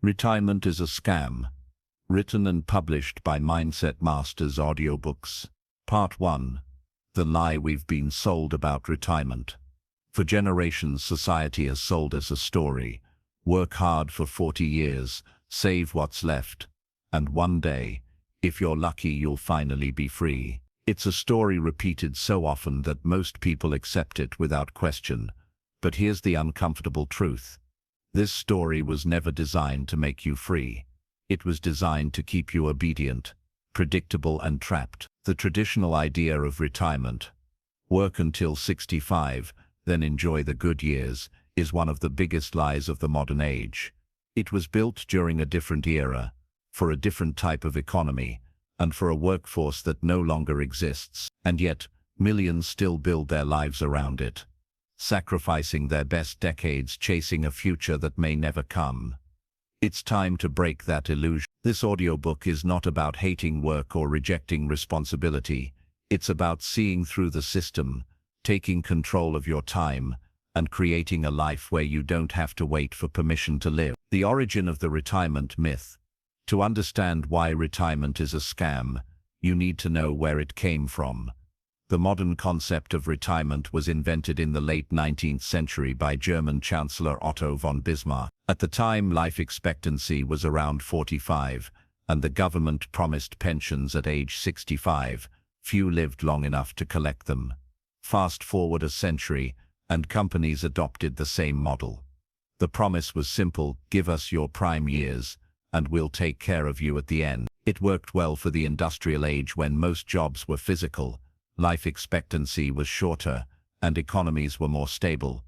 Retirement is a Scam. Written and published by Mindset Masters Audiobooks. Part 1. The Lie We've Been Sold About Retirement. For generations, society has sold us a story. Work hard for 40 years, save what's left, and one day, if you're lucky, you'll finally be free. It's a story repeated so often that most people accept it without question. But here's the uncomfortable truth. This story was never designed to make you free. It was designed to keep you obedient, predictable and trapped. The traditional idea of retirement, work until 65, then enjoy the good years, is one of the biggest lies of the modern age. It was built during a different era, for a different type of economy, and for a workforce that no longer exists. And yet, millions still build their lives around it, sacrificing their best decades chasing a future that may never come. It's time to break that illusion. This audiobook is not about hating work or rejecting responsibility. It's about seeing through the system, taking control of your time, and creating a life where you don't have to wait for permission to live. The origin of the retirement myth. To understand why retirement is a scam, you need to know where it came from. The modern concept of retirement was invented in the late 19th century by German Chancellor Otto von Bismarck. At the time, life expectancy was around 45, and the government promised pensions at age 65. Few lived long enough to collect them. Fast forward a century, and companies adopted the same model. The promise was simple: give us your prime years, and we'll take care of you at the end. It worked well for the industrial age when most jobs were physical. Life expectancy was shorter, and economies were more stable.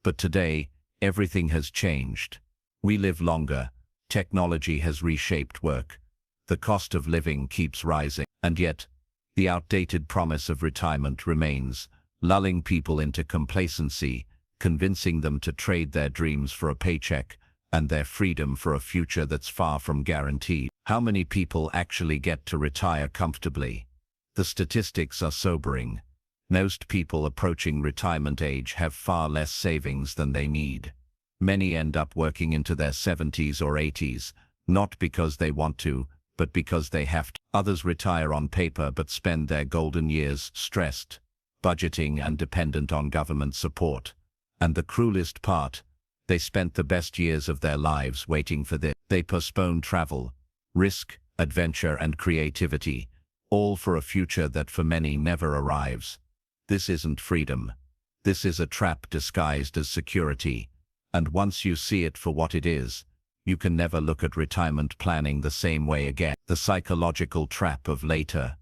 But today, everything has changed. We live longer, technology has reshaped work, the cost of living keeps rising, and yet, the outdated promise of retirement remains, lulling people into complacency, convincing them to trade their dreams for a paycheck, and their freedom for a future that's far from guaranteed. How many people actually get to retire comfortably? The statistics are sobering. Most people approaching retirement age have far less savings than they need. Many end up working into their 70s or 80s, not because they want to, but because they have to. Others retire on paper but spend their golden years stressed, budgeting and dependent on government support. And the cruelest part, they spent the best years of their lives waiting for this. They postponed travel, risk, adventure and creativity, all for a future that for many never arrives. This isn't freedom. This is a trap disguised as security. And once you see it for what it is, you can never look at retirement planning the same way again. The psychological trap of later.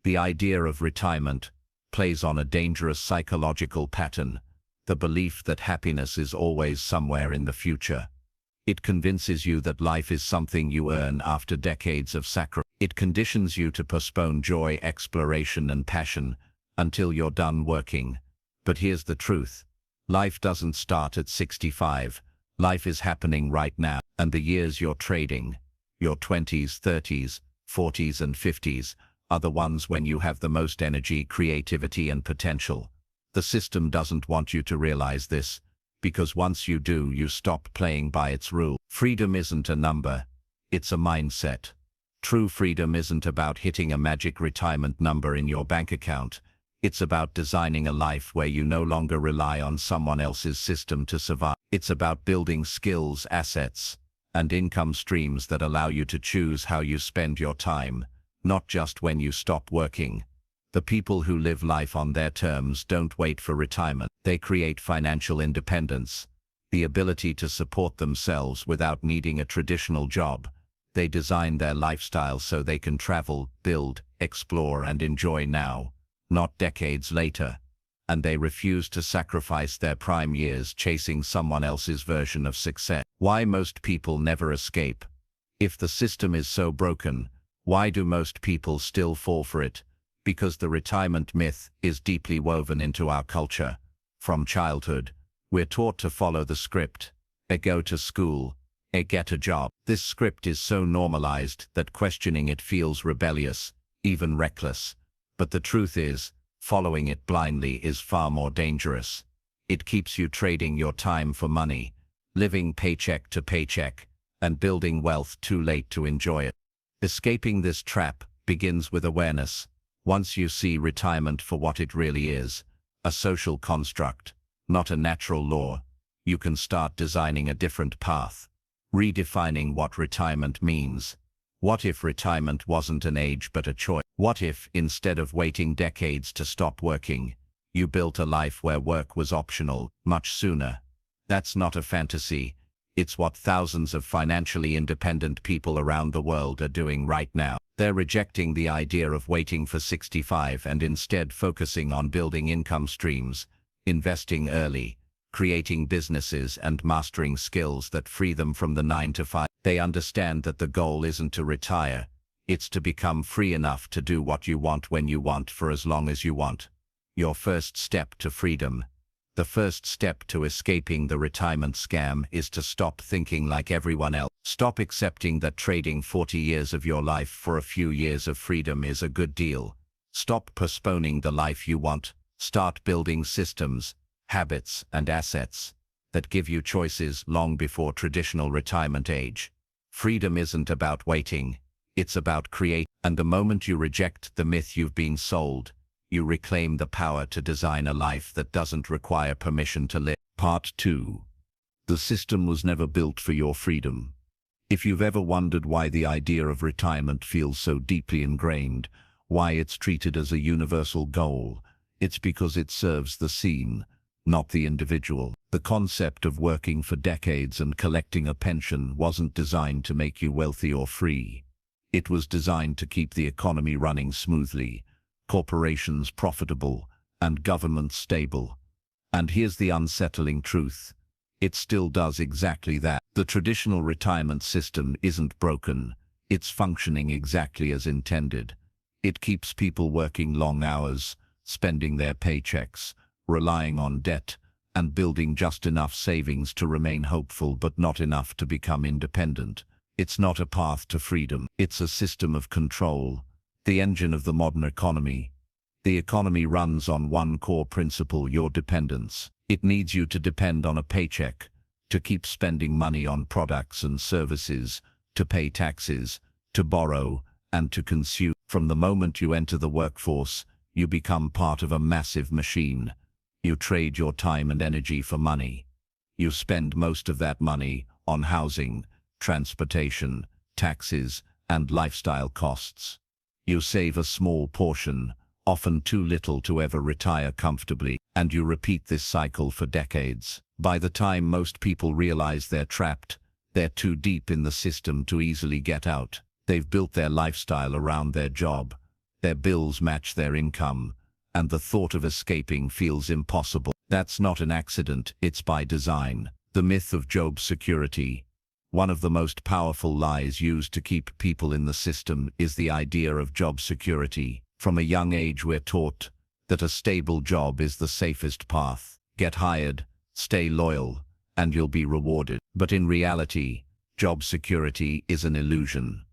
The idea of retirement plays on a dangerous psychological pattern, the belief that happiness is always somewhere in the future. It convinces you that life is something you earn after decades of sacrifice. It conditions you to postpone joy, exploration and passion until you're done working. But here's the truth. Life doesn't start at 65. Life is happening right now. And the years you're trading, your 20s, 30s, 40s and 50s, are the ones when you have the most energy, creativity and potential. The system doesn't want you to realize this, because once you do, you stop playing by its rules. Freedom isn't a number, it's a mindset. True freedom isn't about hitting a magic retirement number in your bank account. It's about designing a life where you no longer rely on someone else's system to survive. It's about building skills, assets, and income streams that allow you to choose how you spend your time, not just when you stop working. The people who live life on their terms don't wait for retirement. They create financial independence, the ability to support themselves without needing a traditional job. They design their lifestyle so they can travel, build, explore and enjoy now, not decades later. And they refuse to sacrifice their prime years chasing someone else's version of success. Why most people never escape? If the system is so broken, why do most people still fall for it? Because the retirement myth is deeply woven into our culture. From childhood, we're taught to follow the script. Go to school, get a job. This script is so normalized that questioning it feels rebellious, even reckless. But the truth is, following it blindly is far more dangerous. It keeps you trading your time for money, living paycheck to paycheck, and building wealth too late to enjoy it. Escaping this trap begins with awareness. Once you see retirement for what it really is, a social construct, not a natural law, you can start designing a different path, redefining what retirement means. What if retirement wasn't an age but a choice? What if, instead of waiting decades to stop working, you built a life where work was optional much sooner? That's not a fantasy. It's what thousands of financially independent people around the world are doing right now. They're rejecting the idea of waiting for 65 and instead focusing on building income streams, investing early, creating businesses and mastering skills that free them from the 9-to-5. They understand that the goal isn't to retire, it's to become free enough to do what you want when you want for as long as you want. Your first step to freedom. The first step to escaping the retirement scam is to stop thinking like everyone else. Stop accepting that trading 40 years of your life for a few years of freedom is a good deal. Stop postponing the life you want. Start building systems, habits, and assets that give you choices long before traditional retirement age. Freedom isn't about waiting, it's about creating. And the moment you reject the myth you've been sold, you reclaim the power to design a life that doesn't require permission to live. Part 2. The system was never built for your freedom. If you've ever wondered why the idea of retirement feels so deeply ingrained, why it's treated as a universal goal, it's because it serves the scene, not the individual. The concept of working for decades and collecting a pension wasn't designed to make you wealthy or free. It was designed to keep the economy running smoothly, corporations profitable, and governments stable. And here's the unsettling truth. It still does exactly that. The traditional retirement system isn't broken. It's functioning exactly as intended. It keeps people working long hours, spending their paychecks, relying on debt, and building just enough savings to remain hopeful but not enough to become independent. It's not a path to freedom. It's a system of control, the engine of the modern economy. The economy runs on one core principle: your dependence. It needs you to depend on a paycheck, to keep spending money on products and services, to pay taxes, to borrow, and to consume. From the moment you enter the workforce, you become part of a massive machine. You trade your time and energy for money. You spend most of that money on housing, transportation, taxes, and lifestyle costs. You save a small portion, often too little to ever retire comfortably, and you repeat this cycle for decades. By the time most people realize they're trapped, they're too deep in the system to easily get out. They've built their lifestyle around their job, their bills match their income, and the thought of escaping feels impossible. That's not an accident, it's by design. The myth of job security. One of the most powerful lies used to keep people in the system is the idea of job security. From a young age we're taught that a stable job is the safest path. Get hired, stay loyal, and you'll be rewarded. But in reality, job security is an illusion.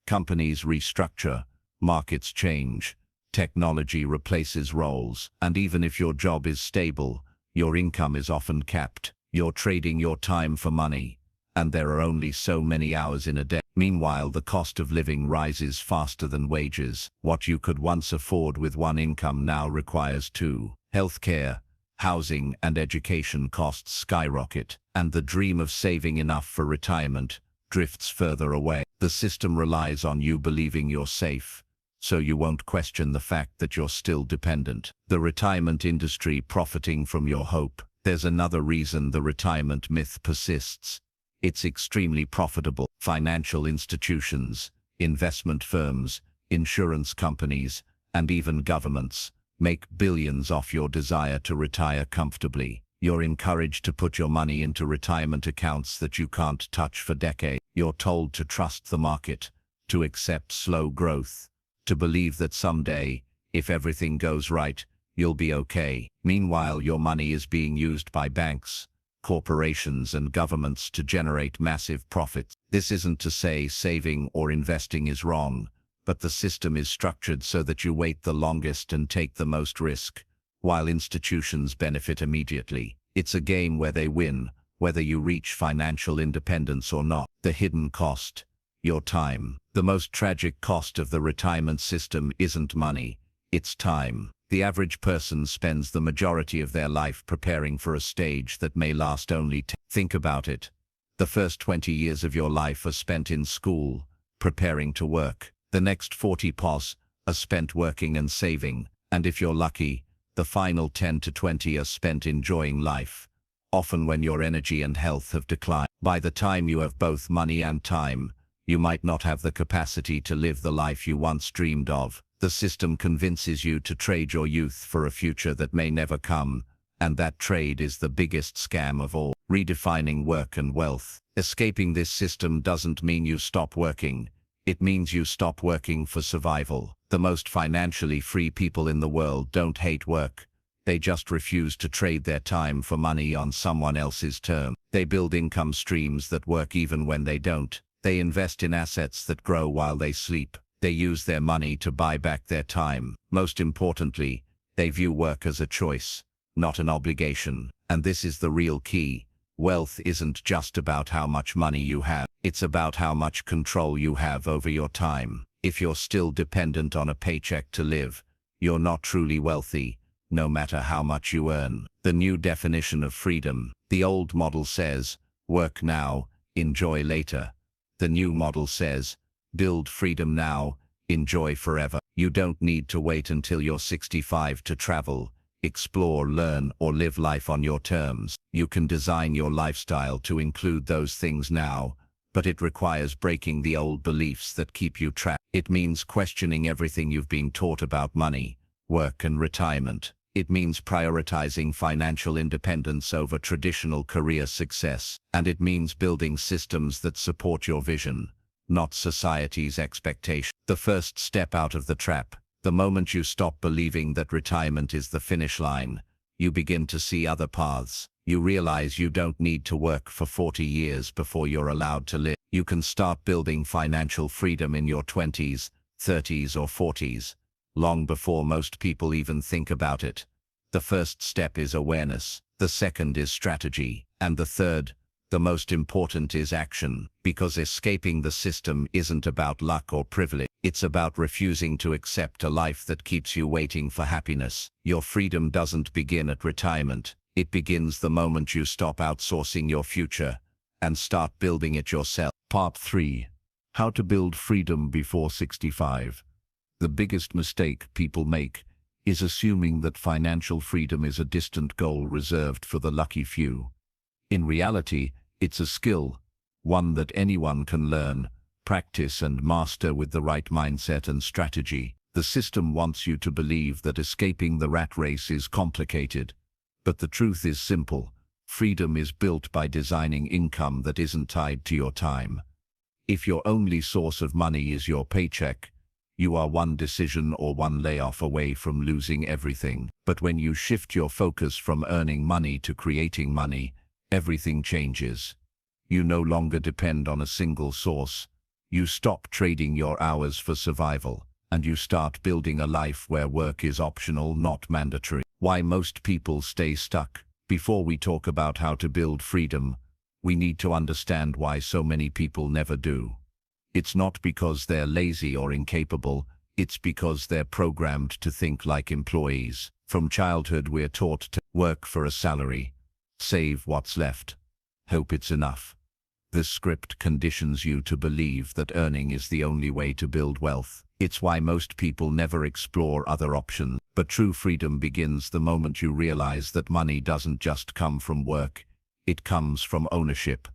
Companies restructure, markets change, technology replaces roles, and even if your job is stable, your income is often capped. You're trading your time for money, and there are only so many hours in a day. Meanwhile, the cost of living rises faster than wages. What you could once afford with one income now requires two. Healthcare, housing, and education costs skyrocket, and the dream of saving enough for retirement drifts further away. The system relies on you believing you're safe, so you won't question the fact that you're still dependent. The retirement industry profiting from your hope. There's another reason the retirement myth persists. It's extremely profitable. Financial institutions, investment firms, insurance companies, and even governments make billions off your desire to retire comfortably. You're encouraged to put your money into retirement accounts that you can't touch for decades. You're told to trust the market, to accept slow growth, to believe that someday, if everything goes right, you'll be okay. Meanwhile, your money is being used by banks, corporations, and governments to generate massive profits. This isn't to say saving or investing is wrong, but the system is structured so that you wait the longest and take the most risk, while institutions benefit immediately. It's a game where they win whether you reach financial independence or not. The hidden cost: your time. The most tragic cost of the retirement system isn't money, it's time. The average person spends the majority of their life preparing for a stage that may last only 10. Think about it. The first 20 years of your life are spent in school, preparing to work. The next 40 pos are spent working and saving, and if you're lucky, the final 10 to 20 are spent enjoying life, often when your energy and health have declined. By the time you have both money and time, you might not have the capacity to live the life you once dreamed of. The system convinces you to trade your youth for a future that may never come, and that trade is the biggest scam of all. Redefining work and wealth. Escaping this system doesn't mean you stop working. It means you stop working for survival. The most financially free people in the world don't hate work. They just refuse to trade their time for money on someone else's terms. They build income streams that work even when they don't. They invest in assets that grow while they sleep. They use their money to buy back their time. Most importantly, they view work as a choice, not an obligation. And this is the real key. Wealth isn't just about how much money you have. It's about how much control you have over your time. If you're still dependent on a paycheck to live, you're not truly wealthy, no matter how much you earn. The new definition of freedom. The old model says, work now, enjoy later. The new model says, build freedom now, enjoy forever. You don't need to wait until you're 65 to travel, explore, learn, or live life on your terms. You can design your lifestyle to include those things now, but it requires breaking the old beliefs that keep you trapped. It means questioning everything you've been taught about money, work, and retirement. It means prioritizing financial independence over traditional career success. And it means building systems that support your vision, not society's expectation. The first step out of the trap. The moment you stop believing that retirement is the finish line, you begin to see other paths. You realize you don't need to work for 40 years before you're allowed to live. You can start building financial freedom in your 20s, 30s, or 40s, long before most people even think about it. The first step is awareness. The second is strategy. And the third, the most important, is action. Because escaping the system isn't about luck or privilege. It's about refusing to accept a life that keeps you waiting for happiness. Your freedom doesn't begin at retirement. It begins the moment you stop outsourcing your future and start building it yourself. Part 3. How to build freedom before 65. The biggest mistake people make is assuming that financial freedom is a distant goal reserved for the lucky few. In reality, it's a skill, one that anyone can learn, practice, and master with the right mindset and strategy. The system wants you to believe that escaping the rat race is complicated. But the truth is simple. Freedom is built by designing income that isn't tied to your time. If your only source of money is your paycheck, you are one decision or one layoff away from losing everything. But when you shift your focus from earning money to creating money, everything changes. You no longer depend on a single source. You stop trading your hours for survival, and you start building a life where work is optional, not mandatory. Why most people stay stuck. Before we talk about how to build freedom, we need to understand why so many people never do. It's not because they're lazy or incapable, it's because they're programmed to think like employees. From childhood, we're taught to work for a salary, save what's left, hope it's enough. This script conditions you to believe that earning is the only way to build wealth. It's why most people never explore other options. But true freedom begins the moment you realize that money doesn't just come from work, it comes from ownership.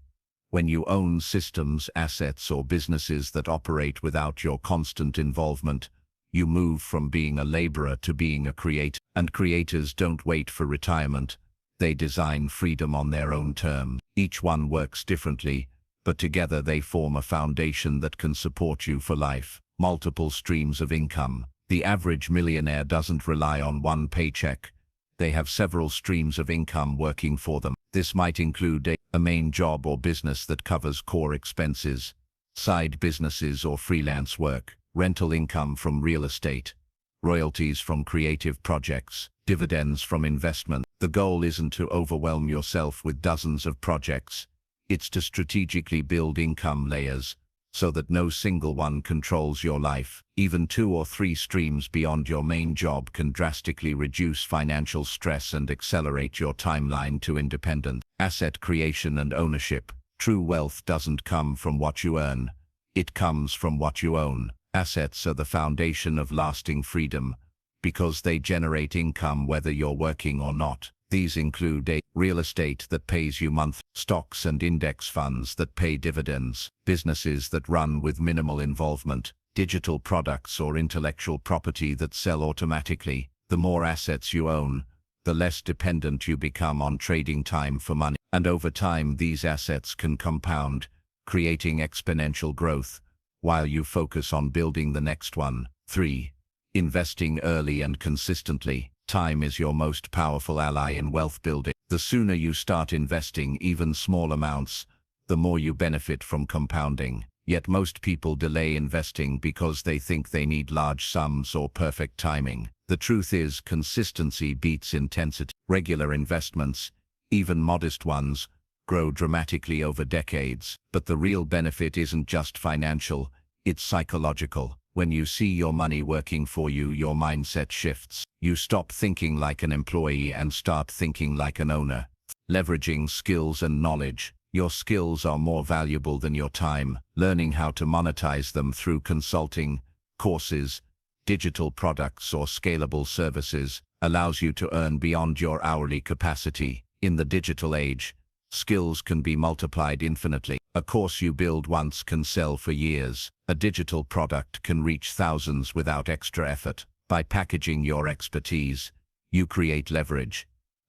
When you own systems, assets, or businesses that operate without your constant involvement, you move from being a laborer to being a creator. And creators don't wait for retirement. They design freedom on their own terms. Each one works differently, but together they form a foundation that can support you for life. Multiple streams of income. The average millionaire doesn't rely on one paycheck. They have several streams of income working for them. This might include a main job or business that covers core expenses, side businesses or freelance work, rental income from real estate, royalties from creative projects, dividends from investment. The goal isn't to overwhelm yourself with dozens of projects. It's to strategically build income layers so that no single one controls your life. Even 2 or 3 streams beyond your main job can drastically reduce financial stress and accelerate your timeline to independent asset creation and ownership. True wealth doesn't come from what you earn. It comes from what you own. Assets are the foundation of lasting freedom because they generate income whether you're working or not. These include real estate that pays you monthly, stocks and index funds that pay dividends, businesses that run with minimal involvement, digital products or intellectual property that sell automatically. The more assets you own, the less dependent you become on trading time for money. And over time, these assets can compound, creating exponential growth, while you focus on building the next one. 3. Investing early and consistently. Time is your most powerful ally in wealth building. The sooner you start investing even small amounts, the more you benefit from compounding. Yet most people delay investing because they think they need large sums or perfect timing. The truth is, consistency beats intensity. Regular investments, even modest ones, grow dramatically over decades. But the real benefit isn't just financial, it's psychological. When you see your money working for you, your mindset shifts. You stop thinking like an employee and start thinking like an owner. Leveraging skills and knowledge. Your skills are more valuable than your time. Learning how to monetize them through consulting, courses, digital products or scalable services allows you to earn beyond your hourly capacity. In the digital age, skills can be multiplied infinitely. A course you build once can sell for years. A digital product can reach thousands without extra effort. By packaging your expertise, you create leverage.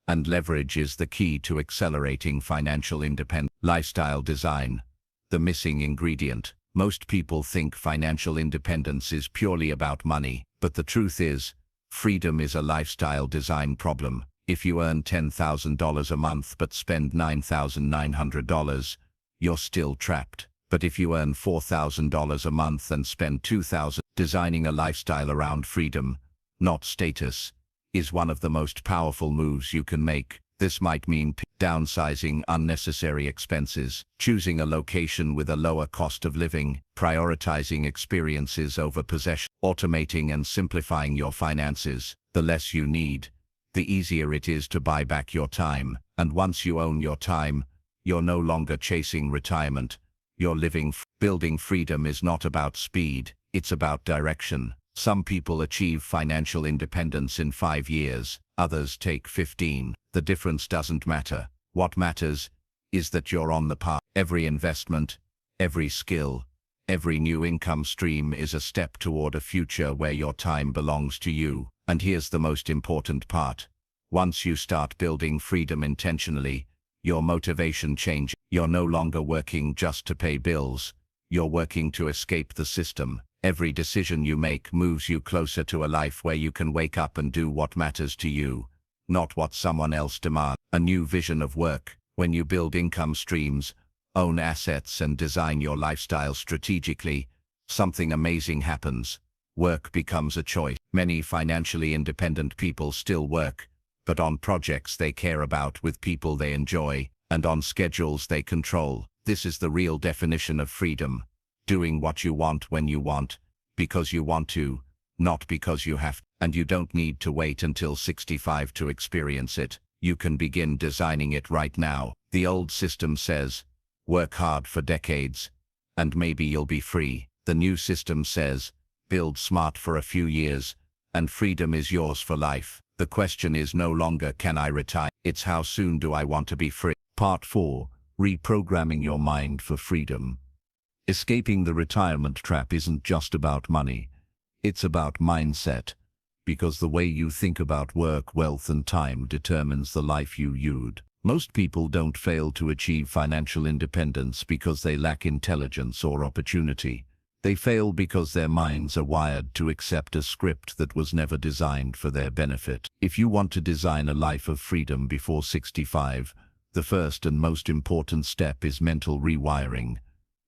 And leverage is the key to accelerating financial independence. Lifestyle design, the missing ingredient. Most people think financial independence is purely about money, but the truth is, freedom is a lifestyle design problem. If you earn $10,000 a month but spend $9,900, you're still trapped. But if you earn $4,000 a month and spend $2,000, designing a lifestyle around freedom, not status, is one of the most powerful moves you can make. This might mean downsizing unnecessary expenses, choosing a location with a lower cost of living, prioritizing experiences over possession, automating and simplifying your finances. The less you need, the easier it is to buy back your time. And once you own your time, you're no longer chasing retirement. You're living. Building freedom is not about speed, it's about direction. Some people achieve financial independence in 5 years, others take 15. The difference doesn't matter. What matters is that you're on the path. Every investment, every skill, every new income stream is a step toward a future where your time belongs to you. And here's the most important part. Once you start building freedom intentionally, your motivation changes. You're no longer working just to pay bills. You're working to escape the system. Every decision you make moves you closer to a life where you can wake up and do what matters to you, not what someone else demands. A new vision of work. When you build income streams, own assets and design your lifestyle strategically, something amazing happens. Work becomes a choice. Many financially independent people still work, but on projects they care about with people they enjoy, and on schedules they control. This is the real definition of freedom. Doing what you want when you want, because you want to, not because you have to. And you don't need to wait until 65 to experience it. You can begin designing it right now. The old system says, work hard for decades, and maybe you'll be free. The new system says, build smart for a few years, and freedom is yours for life. The question is no longer can I retire, it's how soon do I want to be free. Part 4. Reprogramming your mind for freedom. Escaping the retirement trap isn't just about money, it's about mindset, because the way you think about work, wealth and time determines the life you lead. Most people don't fail to achieve financial independence because they lack intelligence or opportunity. They fail because their minds are wired to accept a script that was never designed for their benefit. If you want to design a life of freedom before 65, the first and most important step is mental rewiring.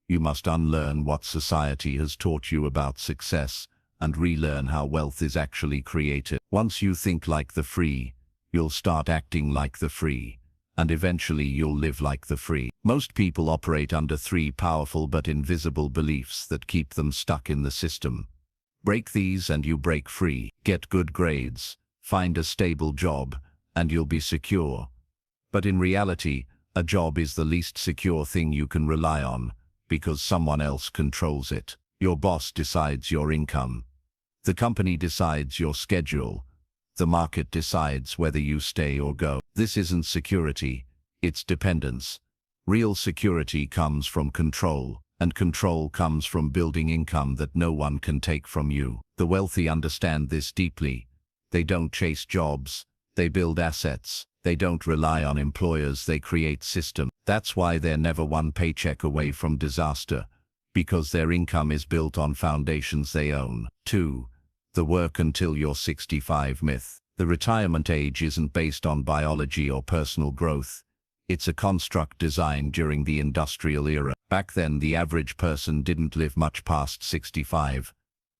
You must unlearn what society has taught you about success and relearn how wealth is actually created. Once you think like the free, you'll start acting like the free, and eventually you'll live like the free. Most people operate under three powerful but invisible beliefs that keep them stuck in the system. Break these and you break free. Get good grades, find a stable job, and you'll be secure. But in reality, a job is the least secure thing you can rely on, because someone else controls it. Your boss decides your income. The company decides your schedule. The market decides whether you stay or go. This isn't security, it's dependence. Real security comes from control, and control comes from building income that no one can take from you. The wealthy understand this deeply. They don't chase jobs, they build assets. They don't rely on employers, they create systems. That's why they're never one paycheck away from disaster, because their income is built on foundations they own. 2. The work until you're 65 myth. The retirement age isn't based on biology or personal growth. It's a construct designed during the industrial era. Back then, the average person didn't live much past 65.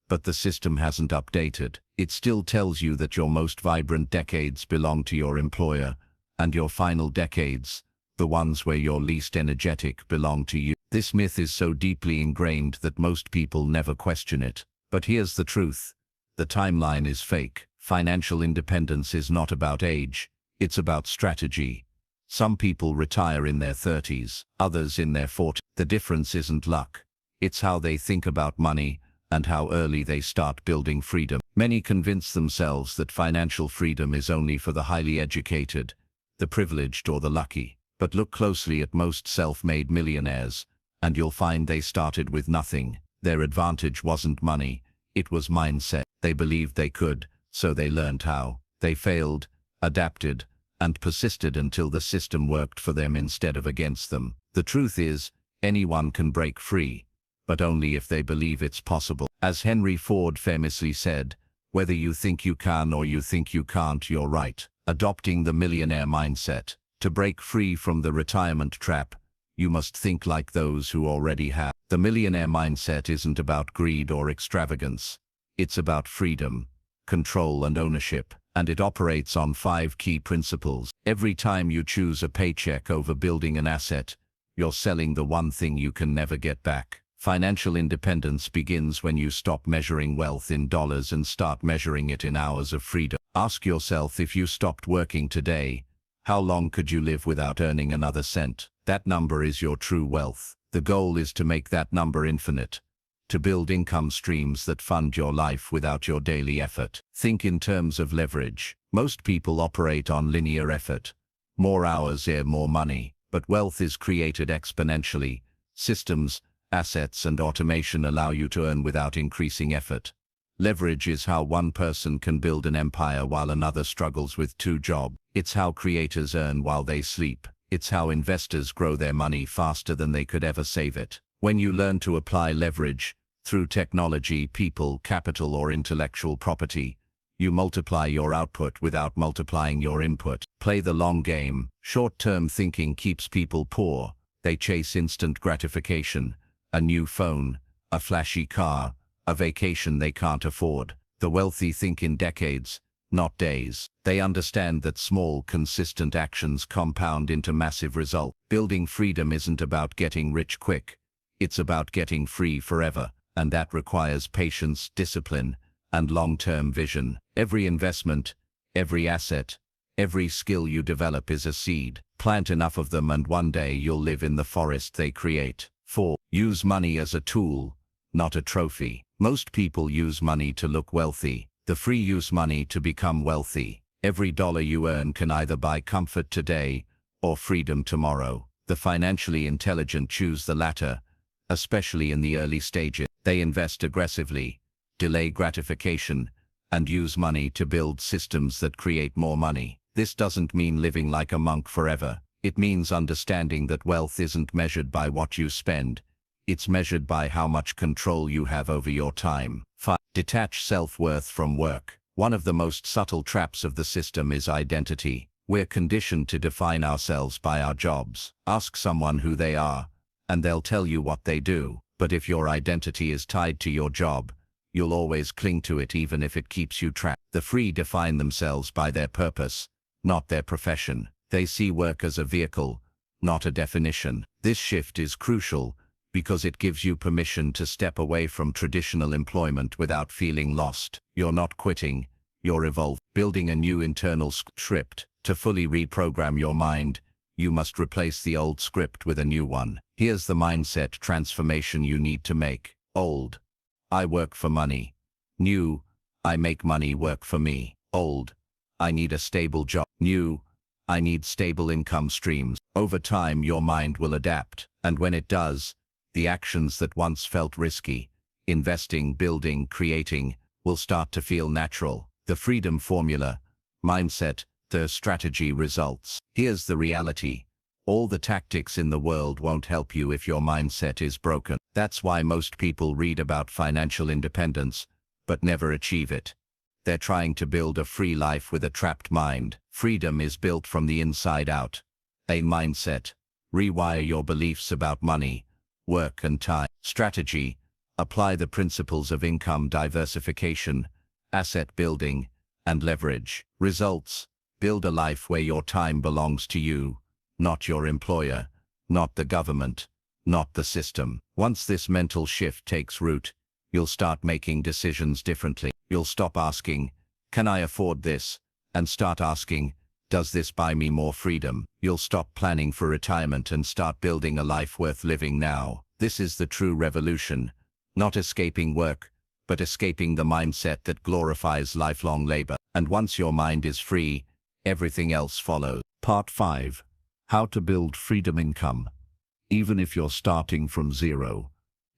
But the system hasn't updated. It still tells you that your most vibrant decades belong to your employer, and your final decades, the ones where you're least energetic, belong to you. This myth is so deeply ingrained that most people never question it. But here's the truth. The timeline is fake. Financial independence is not about age, it's about strategy. Some people retire in their 30s, others in their 40s. The difference isn't luck. It's how they think about money, and how early they start building freedom. Many convince themselves that financial freedom is only for the highly educated, the privileged or the lucky. But look closely at most self-made millionaires, and you'll find they started with nothing. Their advantage wasn't money, it was mindset. They believed they could, so they learned how. They failed, adapted, and persisted until the system worked for them instead of against them. The truth is, anyone can break free, but only if they believe it's possible. As Henry Ford famously said, whether you think you can or you think you can't, you're right. Adopting the millionaire mindset. To break free from the retirement trap, you must think like those who already have. The millionaire mindset isn't about greed or extravagance. It's about freedom, control and ownership, and it operates on 5 key principles. Every time you choose a paycheck over building an asset, you're selling the one thing you can never get back. Financial independence begins when you stop measuring wealth in dollars and start measuring it in hours of freedom. Ask yourself, if you stopped working today, how long could you live without earning another cent? That number is your true wealth. The goal is to make that number infinite, to build income streams that fund your life without your daily effort. Think in terms of leverage. Most people operate on linear effort. More hours, more money. But wealth is created exponentially. Systems, assets and automation allow you to earn without increasing effort. Leverage is how one person can build an empire while another struggles with 2 jobs. It's how creators earn while they sleep. It's how investors grow their money faster than they could ever save it. When you learn to apply leverage, through technology, people, capital or intellectual property, you multiply your output without multiplying your input. Play the long game. Short-term thinking keeps people poor. They chase instant gratification, a new phone, a flashy car, a vacation they can't afford. The wealthy think in decades, not days. They understand that small, consistent actions compound into massive results. Building freedom isn't about getting rich quick. It's about getting free forever, and that requires patience, discipline, and long-term vision. Every investment, every asset, every skill you develop is a seed. Plant enough of them and one day you'll live in the forest they create. 4. Use money as a tool, not a trophy. Most people use money to look wealthy. The free use money to become wealthy. Every dollar you earn can either buy comfort today or freedom tomorrow. The financially intelligent choose the latter, especially in the early stages. They invest aggressively, delay gratification, and use money to build systems that create more money. This doesn't mean living like a monk forever. It means understanding that wealth isn't measured by what you spend. It's measured by how much control you have over your time. 5. Detach self-worth from work. One of the most subtle traps of the system is identity. We're conditioned to define ourselves by our jobs. Ask someone who they are, and they'll tell you what they do. But if your identity is tied to your job, you'll always cling to it even if it keeps you trapped. The free define themselves by their purpose, not their profession. They see work as a vehicle, not a definition. This shift is crucial because it gives you permission to step away from traditional employment without feeling lost. You're not quitting, you're evolving. Building a new internal script. To fully reprogram your mind, you must replace the old script with a new one. Here's the mindset transformation you need to make. Old: I work for money. New: I make money work for me. Old: I need a stable job. New: I need stable income streams. Over time, your mind will adapt, and when it does, the actions that once felt risky, investing, building, creating, will start to feel natural. The freedom formula: mindset, the strategy, results. Here's the reality. All the tactics in the world won't help you if your mindset is broken. That's why most people read about financial independence, but never achieve it. They're trying to build a free life with a trapped mind. Freedom is built from the inside out. A mindset: rewire your beliefs about money, work and time. Strategy: apply the principles of income diversification, asset building, and leverage. Results: build a life where your time belongs to you, not your employer, not the government, not the system. Once this mental shift takes root, you'll start making decisions differently. You'll stop asking, "Can I afford this?" and start asking, "Does this buy me more freedom?" You'll stop planning for retirement and start building a life worth living now. This is the true revolution, not escaping work, but escaping the mindset that glorifies lifelong labor. And once your mind is free, everything else follows. Part 5. How to build freedom income, even if you're starting from zero.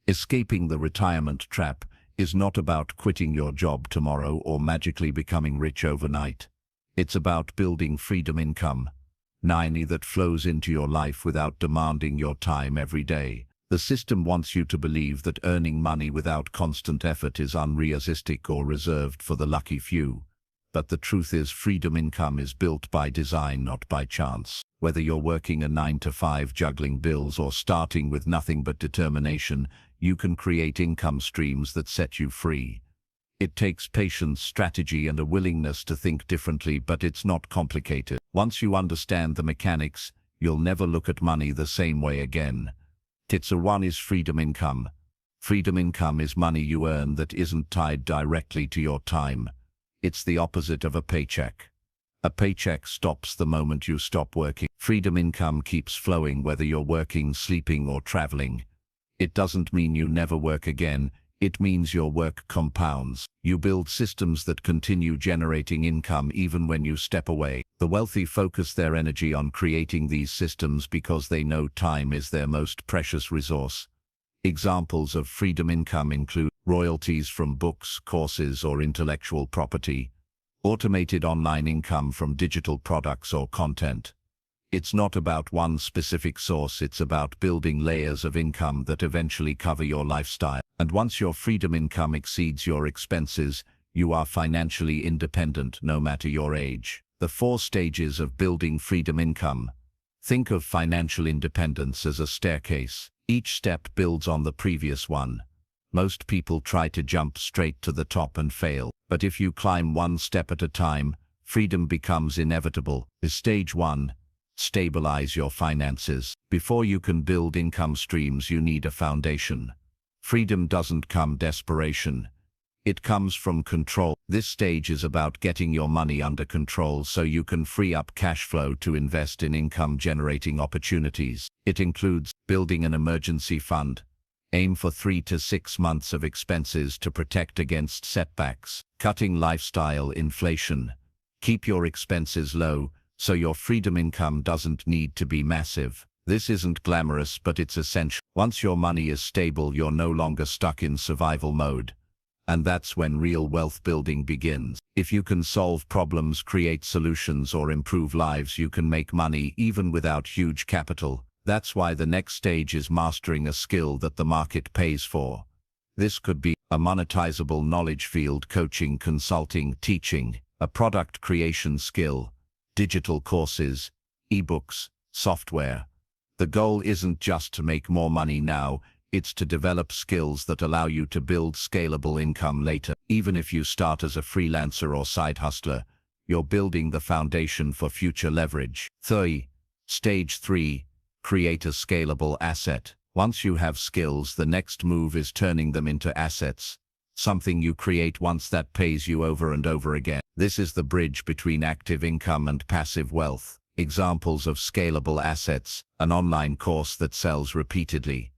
Escaping the retirement trap is not about quitting your job tomorrow or magically becoming rich overnight. It's about building freedom income, money that flows into your life without demanding your time every day. The system wants you to believe that earning money without constant effort is unrealistic or reserved for the lucky few. But the truth is, freedom income is built by design, not by chance. Whether you're working a 9-to-5 juggling bills or starting with nothing but determination, you can create income streams that set you free. It takes patience, strategy, and a willingness to think differently, but it's not complicated. Once you understand the mechanics, you'll never look at money the same way again. Titsa 1 is freedom income. Freedom income is money you earn that isn't tied directly to your time. It's the opposite of a paycheck. A paycheck stops the moment you stop working. Freedom income keeps flowing whether you're working, sleeping, or traveling. It doesn't mean you never work again. It means your work compounds. You build systems that continue generating income even when you step away. The wealthy focus their energy on creating these systems because they know time is their most precious resource. Examples of freedom income include royalties from books, courses, or intellectual property, automated online income from digital products or content. It's not about one specific source, it's about building layers of income that eventually cover your lifestyle. And once your freedom income exceeds your expenses, you are financially independent no matter your age. The 4 stages of building freedom income. Think of financial independence as a staircase. Each step builds on the previous one. Most people try to jump straight to the top and fail. But if you climb one step at a time, freedom becomes inevitable. Stage 1. Stabilize your finances. Before you can build income streams, you need a foundation. Freedom doesn't come desperation. It comes from control. This stage is about getting your money under control so you can free up cash flow to invest in income-generating opportunities. It includes building an emergency fund. Aim for 3 to 6 months of expenses to protect against setbacks. Cutting lifestyle inflation. Keep your expenses low so your freedom income doesn't need to be massive. This isn't glamorous, but it's essential. Once your money is stable, you're no longer stuck in survival mode. And that's when real wealth building begins. If you can solve problems, create solutions, or improve lives, you can make money even without huge capital. That's why the next stage is mastering a skill that the market pays for. This could be a monetizable knowledge field, coaching, consulting, teaching, a product creation skill, digital courses, ebooks, software. The goal isn't just to make more money now, It's to develop skills that allow you to build scalable income later. Even if you start as a freelancer or side hustler, you're building the foundation for future leverage. Stage 3. Create a scalable asset. Once you have skills, the next move is turning them into assets. Something you create once that pays you over and over again. This is the bridge between active income and passive wealth. Examples of scalable assets: an online course that sells repeatedly,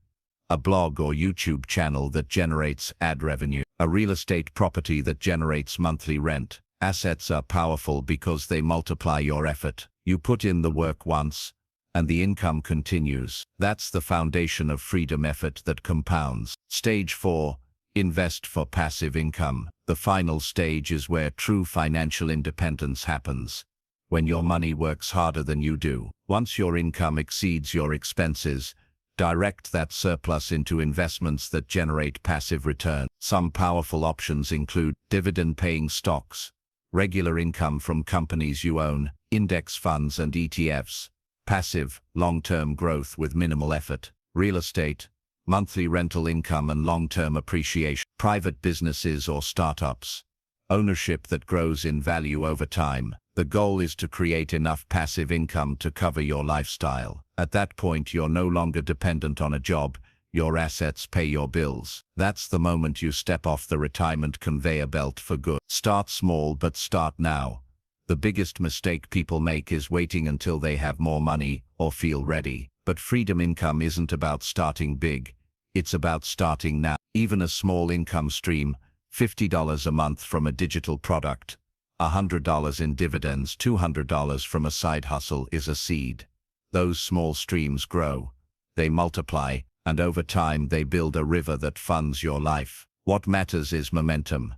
a blog or YouTube channel that generates ad revenue, a real estate property that generates monthly rent. Assets are powerful because they multiply your effort. You put in the work once, and the income continues. That's the foundation of freedom, effort that compounds. Stage 4. Invest for passive income. The final stage is where true financial independence happens, when your money works harder than you do. Once your income exceeds your expenses, direct that surplus into investments that generate passive return. Some powerful options include dividend-paying stocks, regular income from companies you own, index funds and ETFs, passive, long-term growth with minimal effort, real estate, monthly rental income and long-term appreciation, private businesses or startups, ownership that grows in value over time. The goal is to create enough passive income to cover your lifestyle. At that point, you're no longer dependent on a job. Your assets pay your bills. That's the moment you step off the retirement conveyor belt for good. Start small, but start now. The biggest mistake people make is waiting until they have more money or feel ready. But freedom income isn't about starting big. It's about starting now. Even a small income stream, $50 a month from a digital product, $100 in dividends, $200 from a side hustle, is a seed. Those small streams grow, they multiply, and over time they build a river that funds your life. What matters is momentum.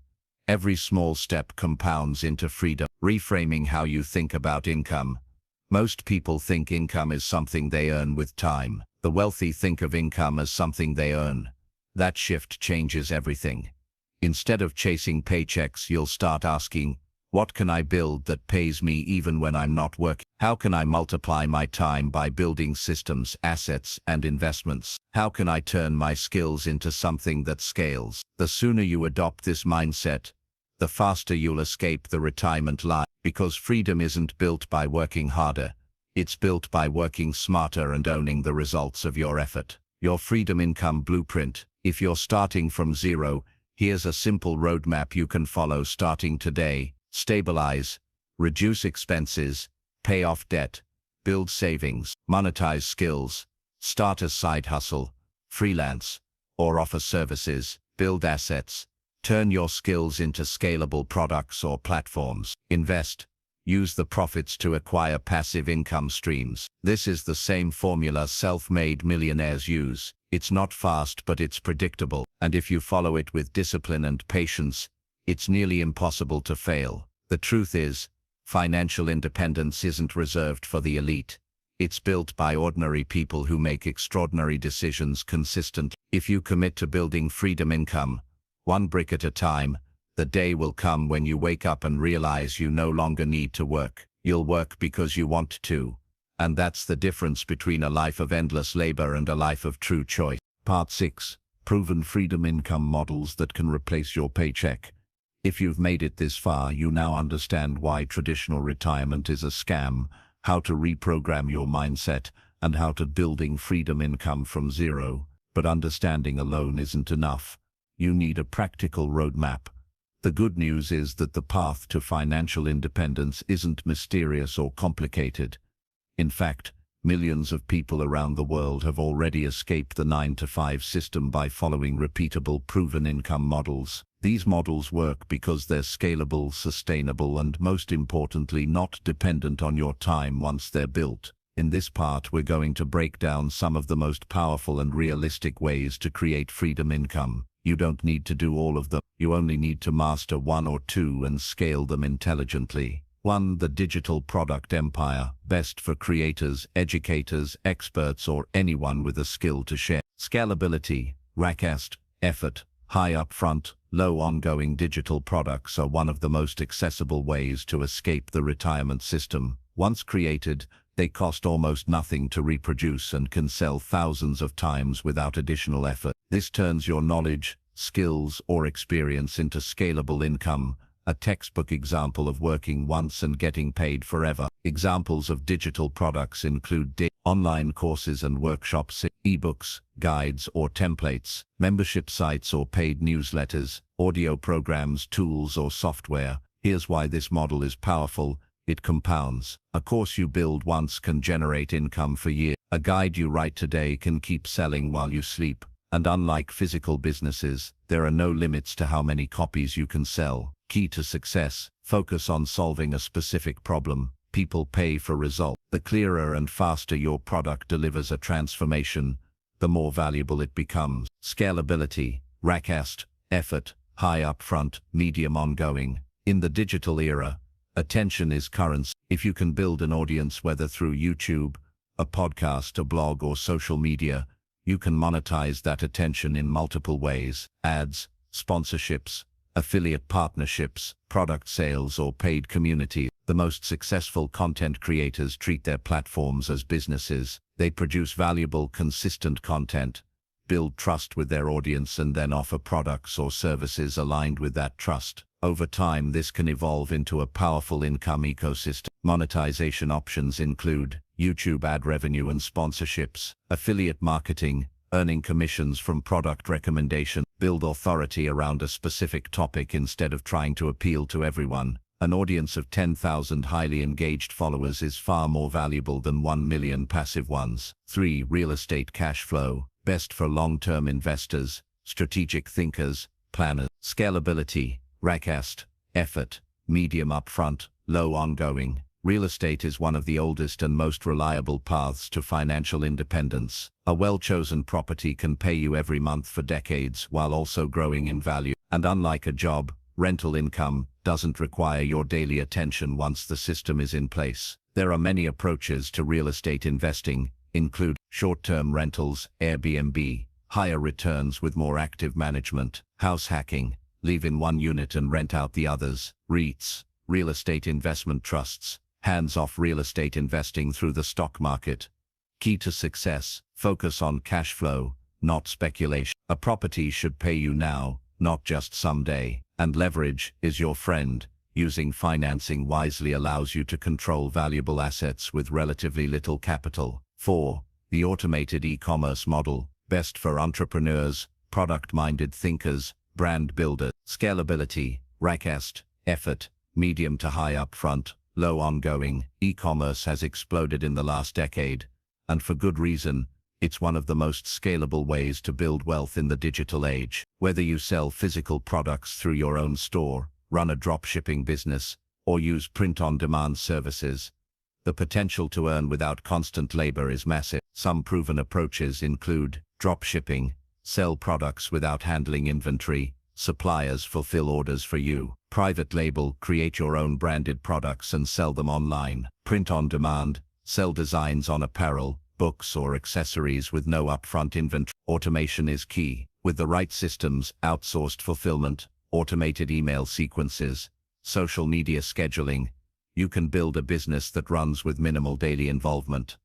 Every small step compounds into freedom. Reframing how you think about income. Most people think income is something they earn with time. The wealthy think of income as something they earn. That shift changes everything. Instead of chasing paychecks, you'll start asking, what can I build that pays me even when I'm not working? How can I multiply my time by building systems, assets, and investments? How can I turn my skills into something that scales? The sooner you adopt this mindset, the faster you'll escape the retirement line. Because freedom isn't built by working harder. It's built by working smarter and owning the results of your effort. Your freedom income blueprint. If you're starting from zero, here's a simple roadmap you can follow starting today. Stabilize, reduce expenses, pay off debt, build savings, monetize skills, start a side hustle, freelance, or offer services, build assets, turn your skills into scalable products or platforms, invest, use the profits to acquire passive income streams. This is the same formula self-made millionaires use. It's not fast, but it's predictable, and if you follow it with discipline and patience, it's nearly impossible to fail. The truth is, financial independence isn't reserved for the elite. It's built by ordinary people who make extraordinary decisions consistently. If you commit to building freedom income, one brick at a time, the day will come when you wake up and realize you no longer need to work. You'll work because you want to. And that's the difference between a life of endless labor and a life of true choice. Part 6. Proven freedom income models that can replace your paycheck. If you've made it this far, you now understand why traditional retirement is a scam, how to reprogram your mindset, and how to building freedom income from zero. But understanding alone isn't enough. You need a practical roadmap. The good news is that the path to financial independence isn't mysterious or complicated. In fact, millions of people around the world have already escaped the 9-to-5 system by following repeatable, proven income models. These models work because they're scalable, sustainable, and most importantly, not dependent on your time once they're built. In this part, we're going to break down some of the most powerful and realistic ways to create freedom income. You don't need to do all of them. You only need to master one or two and scale them intelligently. 1. The digital product empire, best for creators, educators, experts, or anyone with a skill to share. Scalability, rackast, effort, high upfront, low ongoing digital products are one of the most accessible ways to escape the retirement system. Once created, They cost almost nothing to reproduce and can sell thousands of times without additional effort. This turns your knowledge, skills, or experience into scalable income, a textbook example of working once and getting paid forever. Examples of digital products include online courses and workshops, ebooks, guides or templates, membership sites or paid newsletters, audio programs, tools or software. Here's why this model is powerful. It compounds. A course you build once can generate income for years. A guide you write today can keep selling while you sleep. And unlike physical businesses, there are no limits to how many copies you can sell. Key to success: focus on solving a specific problem. People pay for results. The clearer and faster your product delivers a transformation, the more valuable it becomes. Scalability: cost, effort, high upfront, medium ongoing. In the digital era, attention is currency. If you can build an audience, whether through YouTube, a podcast, a blog, or social media, you can monetize that attention in multiple ways: ads, sponsorships, affiliate partnerships, product sales, or paid community. The most successful content creators treat their platforms as businesses. They produce valuable, consistent content, build trust with their audience, and then offer products or services aligned with that trust. Over time, this can evolve into a powerful income ecosystem. Monetization options include YouTube ad revenue and sponsorships, affiliate marketing, earning commissions from product recommendation. Build authority around a specific topic instead of trying to appeal to everyone. An audience of 10,000 highly engaged followers is far more valuable than 1 million passive ones. 3. Real estate cash flow, best for long-term investors, strategic thinkers, planners. Scalability: cost, effort, medium upfront, low ongoing. Real estate is one of the oldest and most reliable paths to financial independence. A well-chosen property can pay you every month for decades while also growing in value. And unlike a job, rental income doesn't require your daily attention once the system is in place. There are many approaches to real estate investing, include short-term rentals, Airbnb, higher returns with more active management, house hacking, live in one unit and rent out the others, REITs, real estate investment trusts, hands-off real estate investing through the stock market. Key to success: focus on cash flow, not speculation. A property should pay you now, not just someday. And leverage is your friend. Using financing wisely allows you to control valuable assets with relatively little capital. 4. The automated e-commerce model, best for entrepreneurs, product-minded thinkers, brand builders. Scalability: cost, effort, medium to high upfront, low ongoing. E-commerce has exploded in the last decade, and for good reason. It's one of the most scalable ways to build wealth in the digital age. Whether you sell physical products through your own store, run a dropshipping business, or use print-on-demand services, the potential to earn without constant labor is massive. Some proven approaches include dropshipping: sell products without handling inventory, suppliers fulfill orders for you. Private label: create your own branded products and sell them online. Print-on-demand: sell designs on apparel, books or accessories with no upfront inventory. Automation is key. With the right systems, outsourced fulfillment, automated email sequences, social media scheduling, you can build a business that runs with minimal daily involvement.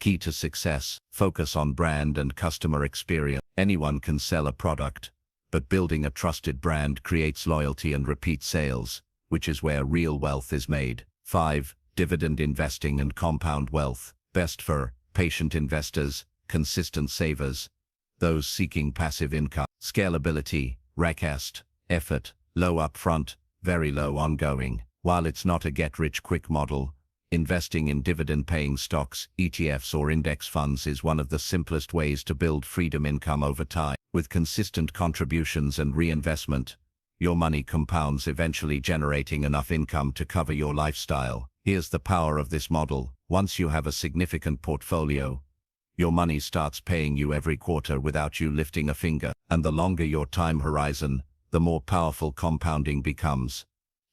Key to success: focus on brand and customer experience. Anyone can sell a product, but building a trusted brand creates loyalty and repeat sales, which is where real wealth is made. 5. Dividend investing and compound wealth, best for patient investors, consistent savers, those seeking passive income. Scalability: cost, effort, low upfront, very low ongoing. While it's not a get-rich-quick model, investing in dividend-paying stocks, ETFs or index funds is one of the simplest ways to build freedom income over time. With consistent contributions and reinvestment, your money compounds, eventually generating enough income to cover your lifestyle. Here's the power of this model. Once you have a significant portfolio, your money starts paying you every quarter without you lifting a finger. And the longer your time horizon, the more powerful compounding becomes.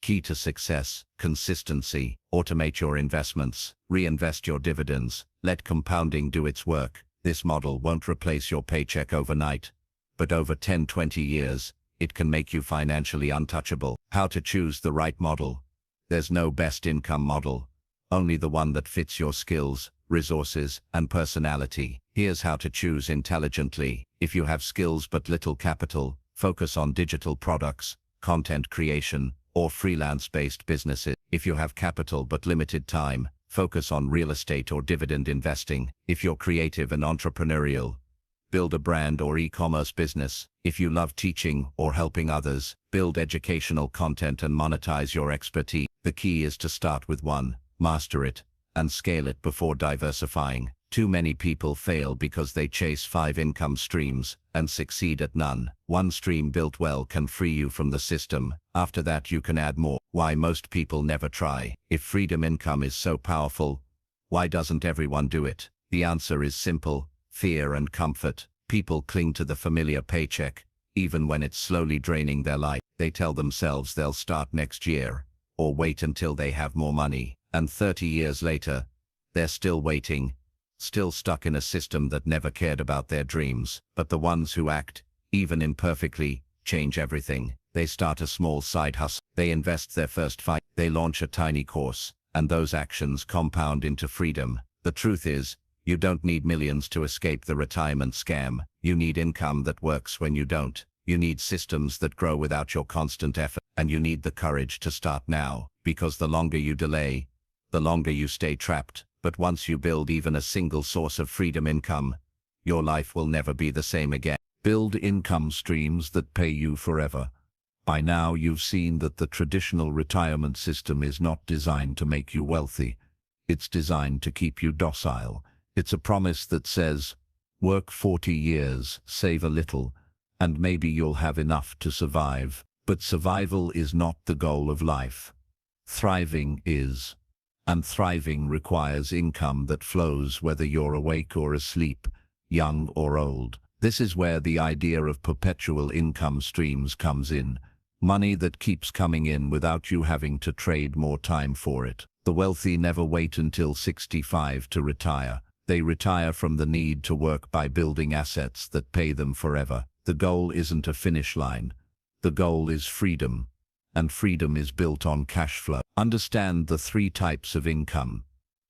Key to success: consistency. Automate your investments, reinvest your dividends, let compounding do its work. This model won't replace your paycheck overnight, but over 10-20 years, it can make you financially untouchable. How to choose the right model? There's no best income model, only the one that fits your skills, resources, and personality. Here's how to choose intelligently. If you have skills but little capital, focus on digital products, content creation, or freelance-based businesses. If you have capital but limited time, focus on real estate or dividend investing. If you're creative and entrepreneurial, build a brand or e-commerce business. If you love teaching or helping others, build educational content and monetize your expertise. The key is to start with one, master it, and scale it before diversifying. Too many people fail because they chase 5 income streams and succeed at none. One stream built well can free you from the system. After that you can add more. Why most people never try? If freedom income is so powerful, why doesn't everyone do it? The answer is simple: fear and comfort. People cling to the familiar paycheck, even when it's slowly draining their life. They tell themselves they'll start next year, or wait until they have more money. And 30 years later, they're still waiting, still stuck in a system that never cared about their dreams. But the ones who act, even imperfectly, change everything. They start a small side hustle. They invest their first $5. They launch a tiny course, and those actions compound into freedom. The truth is, you don't need millions to escape the retirement scam. You need income that works when you don't. You need systems that grow without your constant effort. And you need the courage to start now, because the longer you delay, the longer you stay trapped. But once you build even a single source of freedom income, your life will never be the same again. Build income streams that pay you forever. By now you've seen that the traditional retirement system is not designed to make you wealthy. It's designed to keep you docile. It's a promise that says, work 40 years, save a little, and maybe you'll have enough to survive. But survival is not the goal of life. Thriving is. And thriving requires income that flows whether you're awake or asleep, young or old. This is where the idea of perpetual income streams comes in. Money that keeps coming in without you having to trade more time for it. The wealthy never wait until 65 to retire. They retire from the need to work by building assets that pay them forever. The goal isn't a finish line. The goal is freedom. And freedom is built on cash flow. Understand the 3 types of income.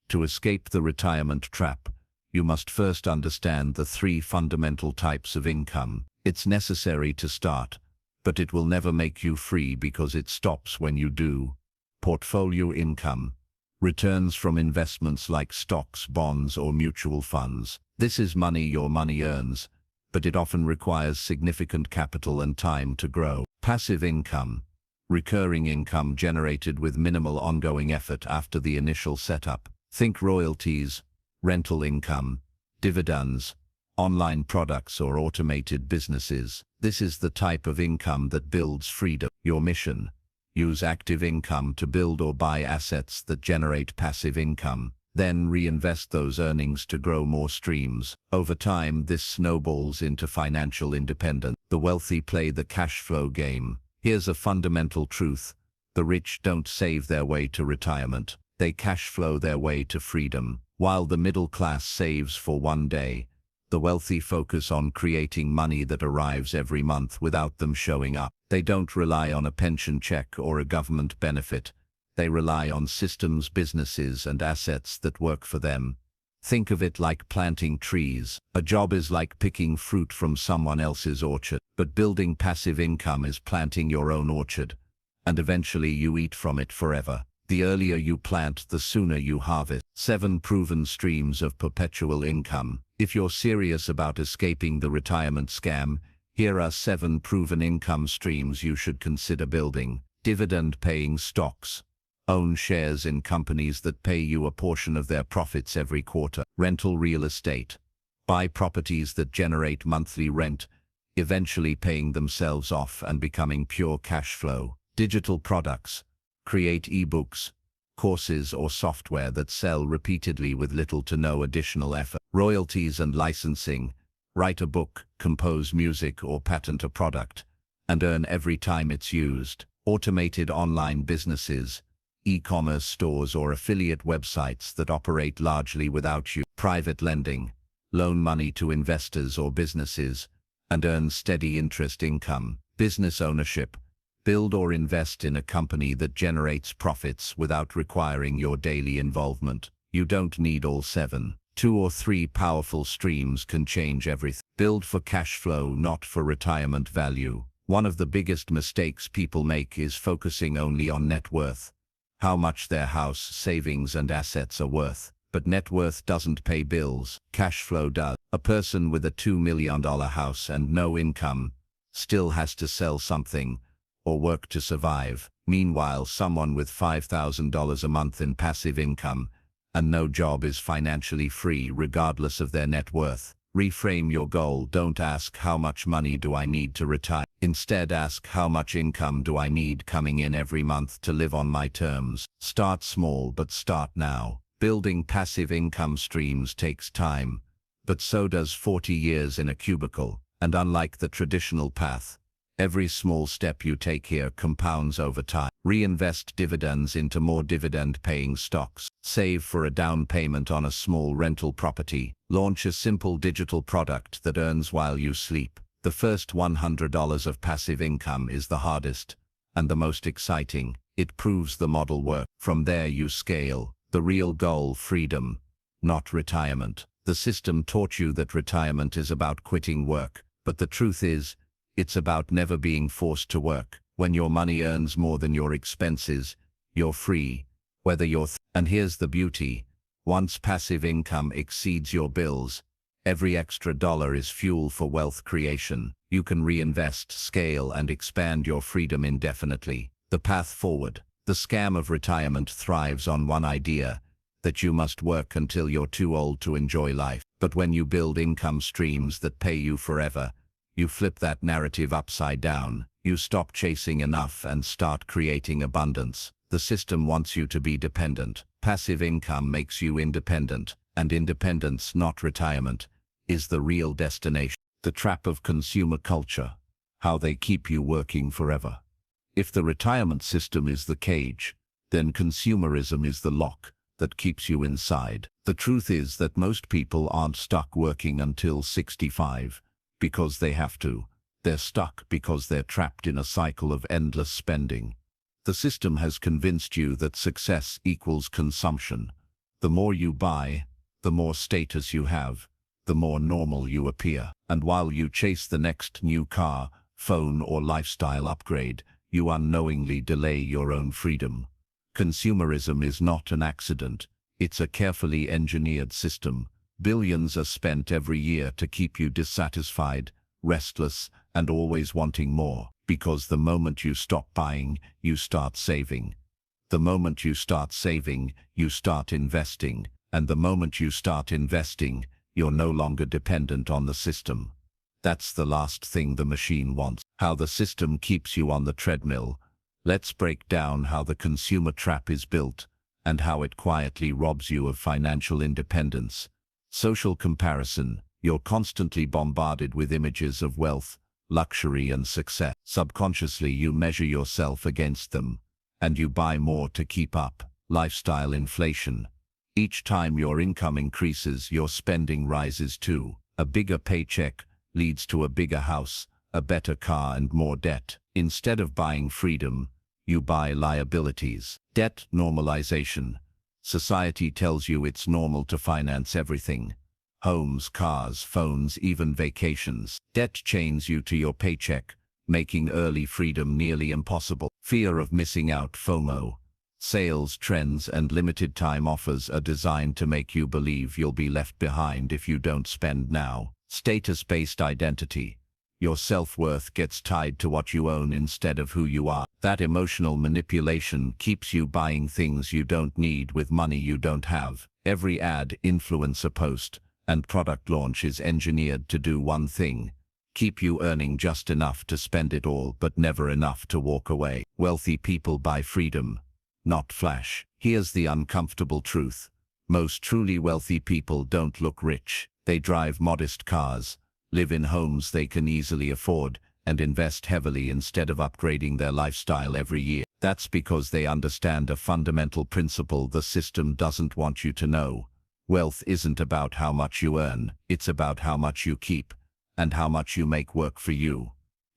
To escape the retirement trap, you must first understand the 3 fundamental types of income. It's necessary to start, but it will never make you free because it stops when you do. Portfolio income. Returns from investments like stocks, bonds, or mutual funds. This is money your money earns, but it often requires significant capital and time to grow. Passive income. Recurring income generated with minimal ongoing effort after the initial setup. Think royalties, rental income, dividends, online products or automated businesses. This is the type of income that builds freedom. Your mission: use active income to build or buy assets that generate passive income. Then reinvest those earnings to grow more streams. Over time, this snowballs into financial independence. The wealthy play the cash flow game. Here's a fundamental truth: the rich don't save their way to retirement. They cash flow their way to freedom. While the middle class saves for one day, the wealthy focus on creating money that arrives every month without them showing up. They don't rely on a pension check or a government benefit. They rely on systems, businesses, and assets that work for them. Think of it like planting trees. A job is like picking fruit from someone else's orchard, but building passive income is planting your own orchard, and eventually you eat from it forever. The earlier you plant, the sooner you harvest. 7 proven streams of perpetual income. If you're serious about escaping the retirement scam, here are 7 proven income streams you should consider building. Dividend-paying stocks. Own shares in companies that pay you a portion of their profits every quarter. Rental real estate. Buy properties that generate monthly rent, eventually paying themselves off and becoming pure cash flow. Digital products. Create ebooks, courses, or software that sell repeatedly with little to no additional effort. Royalties and licensing. Write a book, compose music, or patent a product, and earn every time it's used. Automated online businesses. E-commerce stores or affiliate websites that operate largely without you. Private lending. Loan money to investors or businesses and earn steady interest income. Business ownership. Build or invest in a company that generates profits without requiring your daily involvement. You don't need all 7. 2 or 3 powerful streams can change everything. Build for cash flow, not for retirement value. One of the biggest mistakes people make is focusing only on net worth, how much their house, savings and assets are worth. But net worth doesn't pay bills, cash flow does. A person with a $2 million house and no income still has to sell something or work to survive. Meanwhile, someone with $5,000 a month in passive income and no job is financially free regardless of their net worth. Reframe your goal. Don't ask how much money do I need to retire. Instead, ask how much income do I need coming in every month to live on my terms. Start small, but start now. Building passive income streams takes time, but so does 40 years in a cubicle. And unlike the traditional path, every small step you take here compounds over time. Reinvest dividends into more dividend-paying stocks. Save for a down payment on a small rental property. Launch a simple digital product that earns while you sleep. The first $100 of passive income is the hardest and the most exciting. It proves the model works. From there you scale. The real goal, freedom, not retirement. The system taught you that retirement is about quitting work, but the truth is, it's about never being forced to work. When your money earns more than your expenses, you're free, whether you're and here's the beauty. Once passive income exceeds your bills, every extra dollar is fuel for wealth creation. You can reinvest, scale, and expand your freedom indefinitely. The path forward. The scam of retirement thrives on one idea, that you must work until you're too old to enjoy life. But when you build income streams that pay you forever, you flip that narrative upside down. You stop chasing enough and start creating abundance. The system wants you to be dependent. Passive income makes you independent, and independence, not retirement, is the real destination. The trap of consumer culture, how they keep you working forever. If the retirement system is the cage, then consumerism is the lock that keeps you inside. The truth is that most people aren't stuck working until 65 because they have to. They're stuck because they're trapped in a cycle of endless spending. The system has convinced you that success equals consumption. The more you buy, the more status you have, the more normal you appear. And while you chase the next new car, phone, or lifestyle upgrade, you unknowingly delay your own freedom. Consumerism is not an accident. It's a carefully engineered system. Billions are spent every year to keep you dissatisfied, restless, and always wanting more. Because the moment you stop buying, you start saving. The moment you start saving, you start investing. And the moment you start investing, you're no longer dependent on the system. That's the last thing the machine wants. How the system keeps you on the treadmill. Let's break down how the consumer trap is built and how it quietly robs you of financial independence. Social comparison. You're constantly bombarded with images of wealth, luxury, and success. Subconsciously, you measure yourself against them, and you buy more to keep up. Lifestyle inflation. Each time your income increases, your spending rises too. A bigger paycheck leads to a bigger house, a better car, and more debt. Instead of buying freedom, you buy liabilities. Debt normalization. Society tells you it's normal to finance everything. Homes, cars, phones, even vacations. Debt chains you to your paycheck, making early freedom nearly impossible. Fear of missing out, FOMO. Sales, trends, and limited time offers are designed to make you believe you'll be left behind if you don't spend now. Status-based identity. Your self-worth gets tied to what you own instead of who you are. That emotional manipulation keeps you buying things you don't need with money you don't have. Every ad, influencer post, and product launch is engineered to do one thing: keep you earning just enough to spend it all, but never enough to walk away. Wealthy people buy freedom, not flash. Here's the uncomfortable truth. Most truly wealthy people don't look rich. They drive modest cars, live in homes they can easily afford, and invest heavily instead of upgrading their lifestyle every year. That's because they understand a fundamental principle the system doesn't want you to know. Wealth isn't about how much you earn, it's about how much you keep, and how much you make work for you.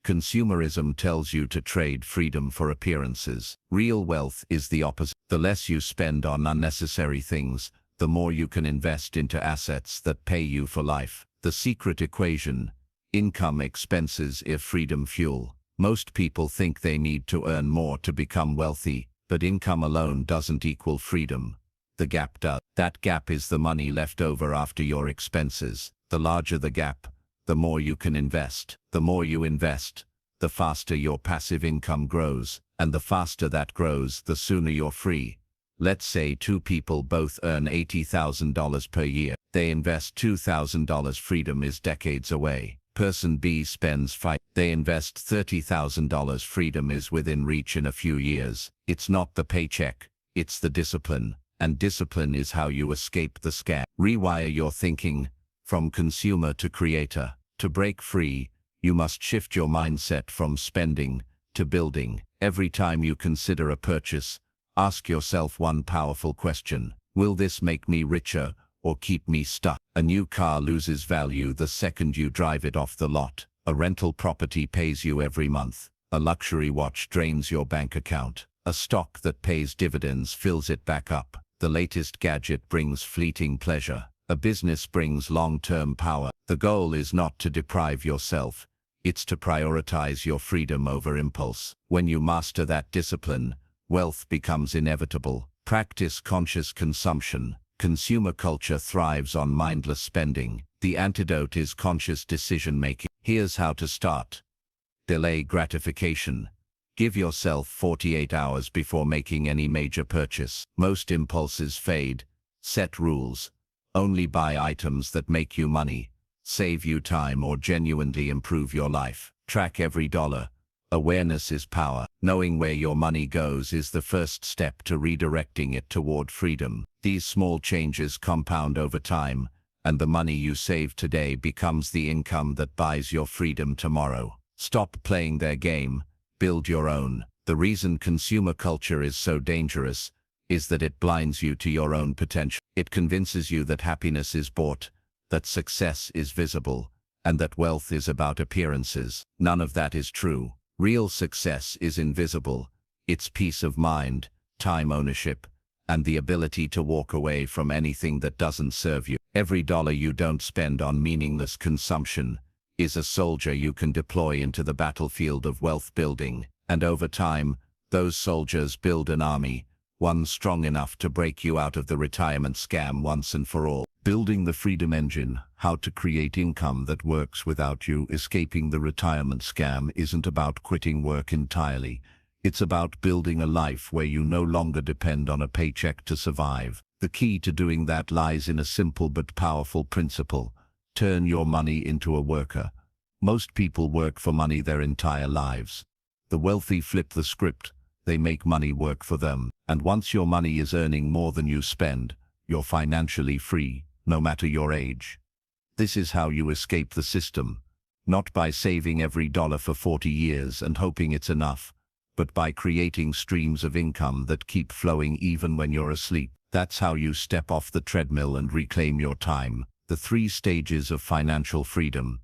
Consumerism tells you to trade freedom for appearances. Real wealth is the opposite. The less you spend on unnecessary things, the more you can invest into assets that pay you for life. The secret equation: income, expenses, freedom, fuel. Most people think they need to earn more to become wealthy, but income alone doesn't equal freedom. The gap does. That gap is the money left over after your expenses. The larger the gap, the more you can invest. The more you invest, the faster your passive income grows, and the faster that grows, the sooner you're free. Let's say two people both earn $80,000 per year. They invest $2,000. Freedom is decades away. Person B spends $5,000. They invest $30,000. Freedom is within reach in a few years. It's not the paycheck, it's the discipline. And discipline is how you escape the scam. Rewire your thinking from consumer to creator. To break free, you must shift your mindset from spending to building. Every time you consider a purchase, ask yourself one powerful question: will this make me richer or keep me stuck? A new car loses value the second you drive it off the lot. A rental property pays you every month. A luxury watch drains your bank account. A stock that pays dividends fills it back up. The latest gadget brings fleeting pleasure. A business brings long-term power. The goal is not to deprive yourself, it's to prioritize your freedom over impulse. When you master that discipline, wealth becomes inevitable. Practice conscious consumption. Consumer culture thrives on mindless spending. The antidote is conscious decision-making. Here's how to start. Delay gratification. Give yourself 48 hours before making any major purchase. Most impulses fade. Set rules. Only buy items that make you money, save you time, or genuinely improve your life. Track every dollar. Awareness is power. Knowing where your money goes is the first step to redirecting it toward freedom. These small changes compound over time, and the money you save today becomes the income that buys your freedom tomorrow. Stop playing their game. Build your own. The reason consumer culture is so dangerous is that it blinds you to your own potential. It convinces you that happiness is bought, that success is visible, and that wealth is about appearances. None of that is true. Real success is invisible. It's peace of mind, time ownership, and the ability to walk away from anything that doesn't serve you. Every dollar you don't spend on meaningless consumption is a soldier you can deploy into the battlefield of wealth building. And over time, those soldiers build an army, one strong enough to break you out of the retirement scam once and for all. Building the freedom engine. How to create income that works without you. Escaping the retirement scam isn't about quitting work entirely. It's about building a life where you no longer depend on a paycheck to survive. The key to doing that lies in a simple but powerful principle. Turn your money into a worker. Most people work for money their entire lives. The wealthy flip the script. They make money work for them. And once your money is earning more than you spend, you're financially free, no matter your age. This is how you escape the system. Not by saving every dollar for 40 years and hoping it's enough, but by creating streams of income that keep flowing even when you're asleep. That's how you step off the treadmill and reclaim your time. The 3 stages of financial freedom.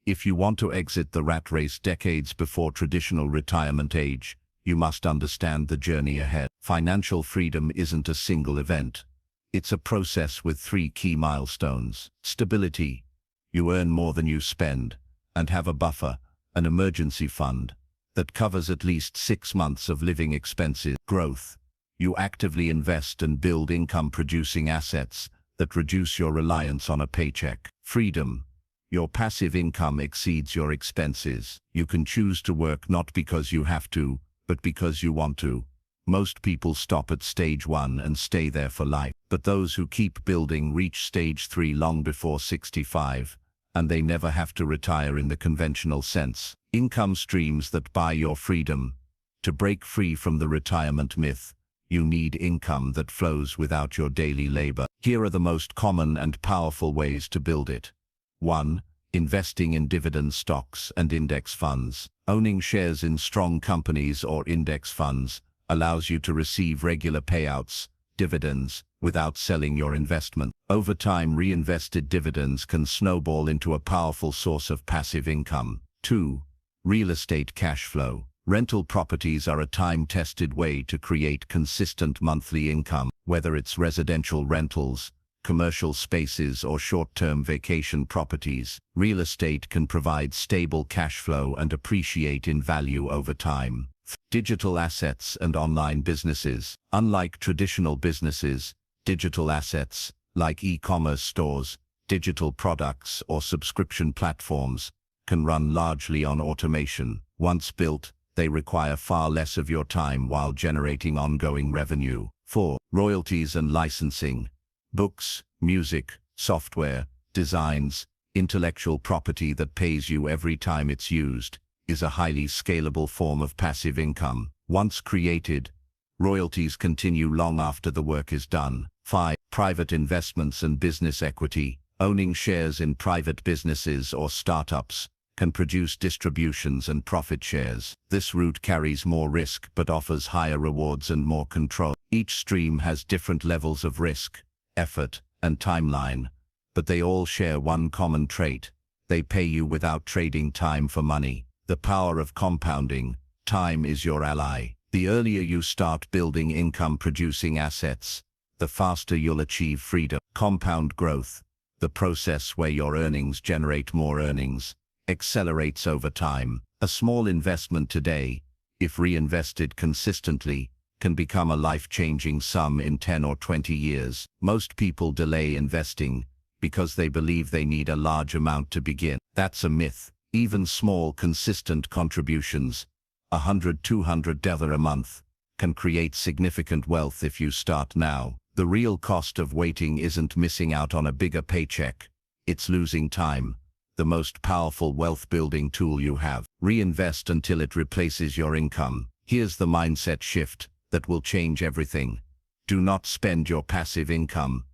If you want to exit the rat race decades before traditional retirement age, you must understand the journey ahead. Financial freedom isn't a single event. It's a process with 3 key milestones. Stability. You earn more than you spend, and have a buffer, an emergency fund, that covers at least 6 months of living expenses. Growth. You actively invest and build income-producing assets that reduce your reliance on a paycheck. Freedom. Your passive income exceeds your expenses. You can choose to work not because you have to, but because you want to. Most people stop at stage 1 and stay there for life. But those who keep building reach stage 3 long before 65, and they never have to retire in the conventional sense. Income streams that buy your freedom. To break free from the retirement myth, you need income that flows without your daily labor. Here are the most common and powerful ways to build it. 1. Investing in dividend stocks and index funds. Owning shares in strong companies or index funds allows you to receive regular payouts, dividends, without selling your investment. Over time, reinvested dividends can snowball into a powerful source of passive income. 2. Real estate cash flow. Rental properties are a time-tested way to create consistent monthly income, whether it's residential rentals, commercial spaces, or short-term vacation properties. Real estate can provide stable cash flow and appreciate in value over time. Digital assets and online businesses. Unlike traditional businesses, digital assets, like e-commerce stores, digital products, or subscription platforms, can run largely on automation. Once built, they require far less of your time while generating ongoing revenue. 4. Royalties and licensing. Books, music, software, designs, intellectual property that pays you every time it's used, is a highly scalable form of passive income. Once created, royalties continue long after the work is done. 5. Private investments and business equity. Owning shares in private businesses or startups can produce distributions and profit shares. This route carries more risk but offers higher rewards and more control. Each stream has different levels of risk, effort, and timeline, but they all share one common trait: they pay you without trading time for money. The power of compounding. Time is your ally. The earlier you start building income-producing assets, the faster you'll achieve freedom. Compound growth. The process where your earnings generate more earnings accelerates over time. A small investment today, if reinvested consistently, can become a life-changing sum in 10 or 20 years. Most people delay investing because they believe they need a large amount to begin. That's a myth. Even small, consistent contributions, $100–200 a month, can create significant wealth if you start now. The real cost of waiting isn't missing out on a bigger paycheck, it's losing time, the most powerful wealth-building tool you have. Reinvest until it replaces your income. Here's the mindset shift that will change everything. Do not spend your passive income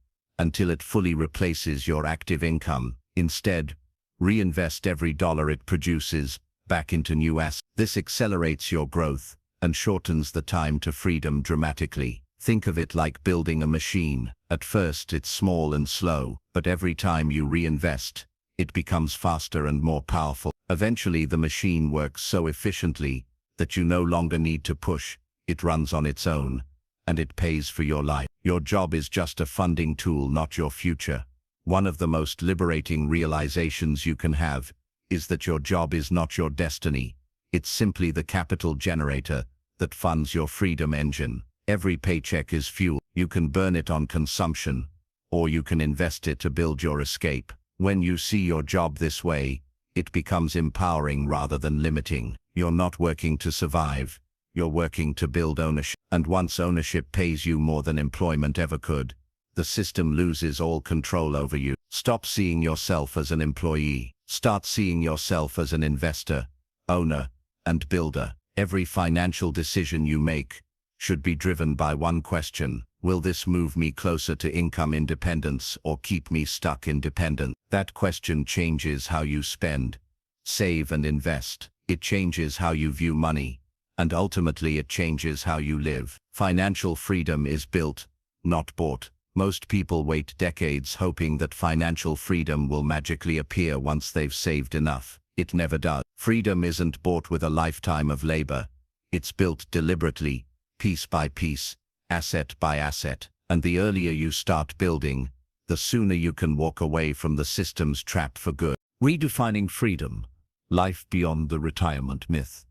until it fully replaces your active income. Instead, reinvest every dollar it produces back into new assets. This accelerates your growth and shortens the time to freedom dramatically. Think of it like building a machine. At first it's small and slow, but every time you reinvest, it becomes faster and more powerful. Eventually the machine works so efficiently that you no longer need to push. It runs on its own, and it pays for your life. Your job is just a funding tool, not your future. One of the most liberating realizations you can have is that your job is not your destiny. It's simply the capital generator that funds your freedom engine. Every paycheck is fuel. You can burn it on consumption, or you can invest it to build your escape. When you see your job this way, it becomes empowering rather than limiting. You're not working to survive. You're working to build ownership. And once ownership pays you more than employment ever could, the system loses all control over you. Stop seeing yourself as an employee. Start seeing yourself as an investor, owner, and builder. Every financial decision you make should be driven by one question: will this move me closer to income independence or keep me stuck in dependence? That question changes how you spend, save, and invest. It changes how you view money, and ultimately it changes how you live. Financial freedom is built, not bought. Most people wait decades hoping that financial freedom will magically appear once they've saved enough. It never does. Freedom isn't bought with a lifetime of labor. It's built deliberately, piece by piece, asset by asset. And the earlier you start building, the sooner you can walk away from the system's trap for good. Redefining freedom. Life beyond the retirement myth.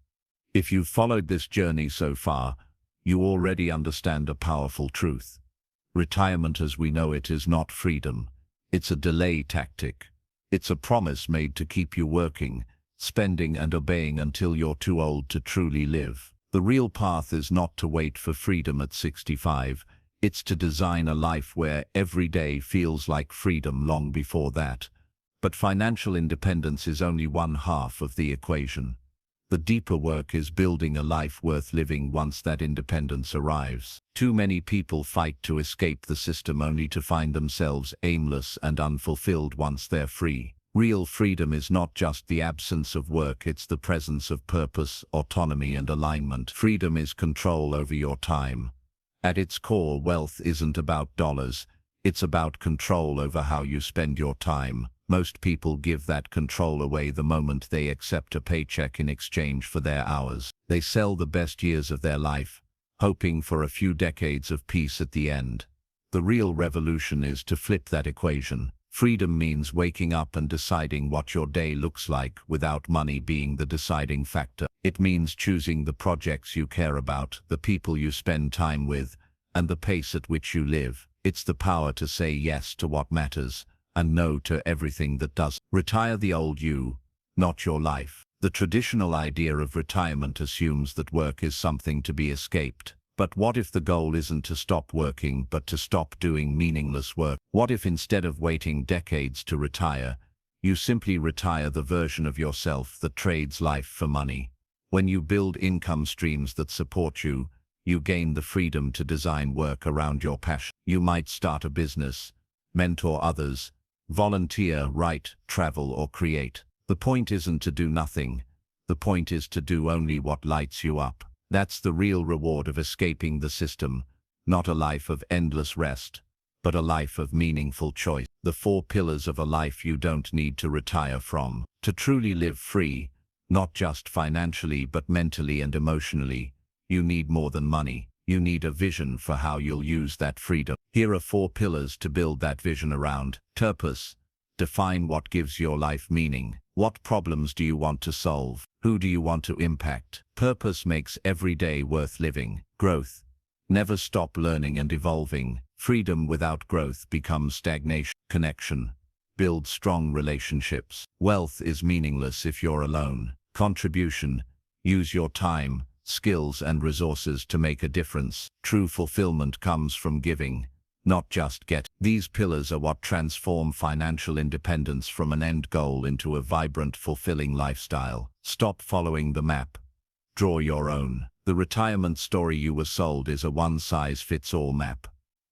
If you've followed this journey so far, you already understand a powerful truth. Retirement as we know it is not freedom. It's a delay tactic. It's a promise made to keep you working, spending, and obeying until you're too old to truly live. The real path is not to wait for freedom at 65. It's to design a life where every day feels like freedom long before that. But financial independence is only one half of the equation. The deeper work is building a life worth living once that independence arrives. Too many people fight to escape the system only to find themselves aimless and unfulfilled once they're free. Real freedom is not just the absence of work, it's the presence of purpose, autonomy, and alignment. Freedom is control over your time. At its core, wealth isn't about dollars, it's about control over how you spend your time. Most people give that control away the moment they accept a paycheck in exchange for their hours. They sell the best years of their life, hoping for a few decades of peace at the end. The real revolution is to flip that equation. Freedom means waking up and deciding what your day looks like without money being the deciding factor. It means choosing the projects you care about, the people you spend time with, and the pace at which you live. It's the power to say yes to what matters and no to everything that doesn't. Retire the old you, not your life. The traditional idea of retirement assumes that work is something to be escaped. But what if the goal isn't to stop working but to stop doing meaningless work? What if instead of waiting decades to retire, you simply retire the version of yourself that trades life for money? When you build income streams that support you, you gain the freedom to design work around your passion. You might start a business, mentor others, volunteer, write, travel, or create. The point isn't to do nothing. The point is to do only what lights you up. That's the real reward of escaping the system, not a life of endless rest, but a life of meaningful choice. The 4 pillars of a life you don't need to retire from. To truly live free, not just financially but mentally and emotionally, you need more than money. You need a vision for how you'll use that freedom. Here are 4 pillars to build that vision around. Purpose. Define what gives your life meaning. What problems do you want to solve? Who do you want to impact? Purpose makes every day worth living. Growth. Never stop learning and evolving. Freedom without growth becomes stagnation. Connection. Build strong relationships. Wealth is meaningless if you're alone. Contribution. Use your time, skills, and resources to make a difference. True fulfillment comes from giving, not just get. These pillars are what transform financial independence from an end goal into a vibrant, fulfilling lifestyle. Stop following the map. Draw your own. The retirement story you were sold is a one-size-fits-all map.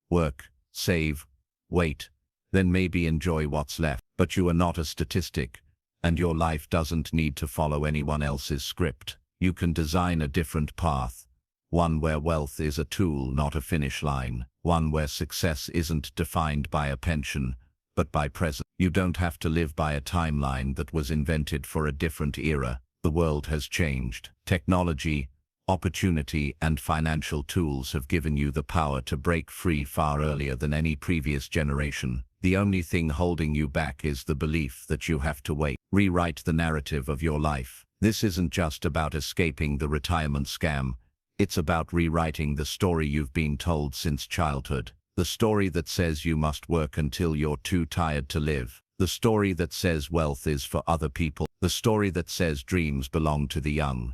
Work, save, wait, then maybe enjoy what's left. But you are not a statistic, and your life doesn't need to follow anyone else's script. You can design a different path. One where wealth is a tool, not a finish line. One where success isn't defined by a pension, but by present. You don't have to live by a timeline that was invented for a different era. The world has changed. Technology, opportunity, and financial tools have given you the power to break free far earlier than any previous generation. The only thing holding you back is the belief that you have to wait. Rewrite the narrative of your life. This isn't just about escaping the retirement scam. It's about rewriting the story you've been told since childhood. The story that says you must work until you're too tired to live. The story that says wealth is for other people. The story that says dreams belong to the young.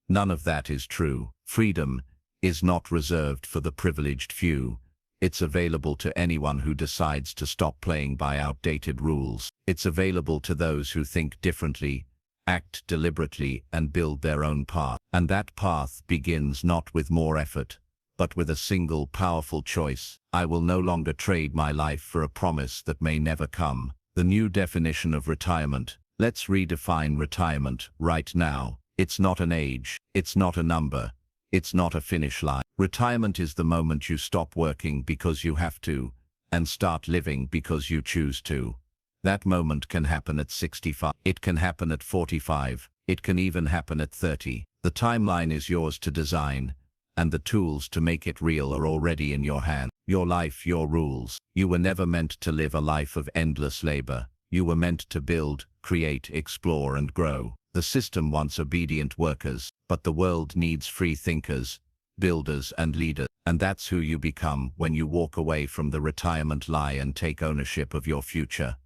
None of that is true. Freedom is not reserved for the privileged few. It's available to anyone who decides to stop playing by outdated rules. It's available to those who think differently, act deliberately, and build their own path. And that path begins not with more effort, but with a single powerful choice. I will no longer trade my life for a promise that may never come. The new definition of retirement. Let's redefine retirement right now. It's not an age. It's not a number. It's not a finish line. Retirement is the moment you stop working because you have to, and start living because you choose to. That moment can happen at 65. It can happen at 45. It can even happen at 30. The timeline is yours to design, and the tools to make it real are already in your hand. Your life, your rules. You were never meant to live a life of endless labor. You were meant to build, create, explore, and grow. The system wants obedient workers, but the world needs free thinkers, builders, and leaders. And that's who you become when you walk away from the retirement lie and take ownership of your future.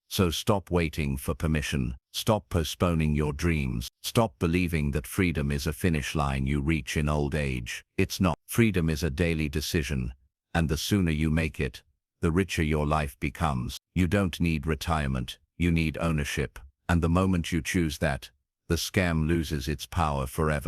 So stop waiting for permission. Stop postponing your dreams. Stop believing that freedom is a finish line you reach in old age. It's not. Freedom is a daily decision, and the sooner you make it, the richer your life becomes. You don't need retirement, you need ownership. And the moment you choose that, the scam loses its power forever.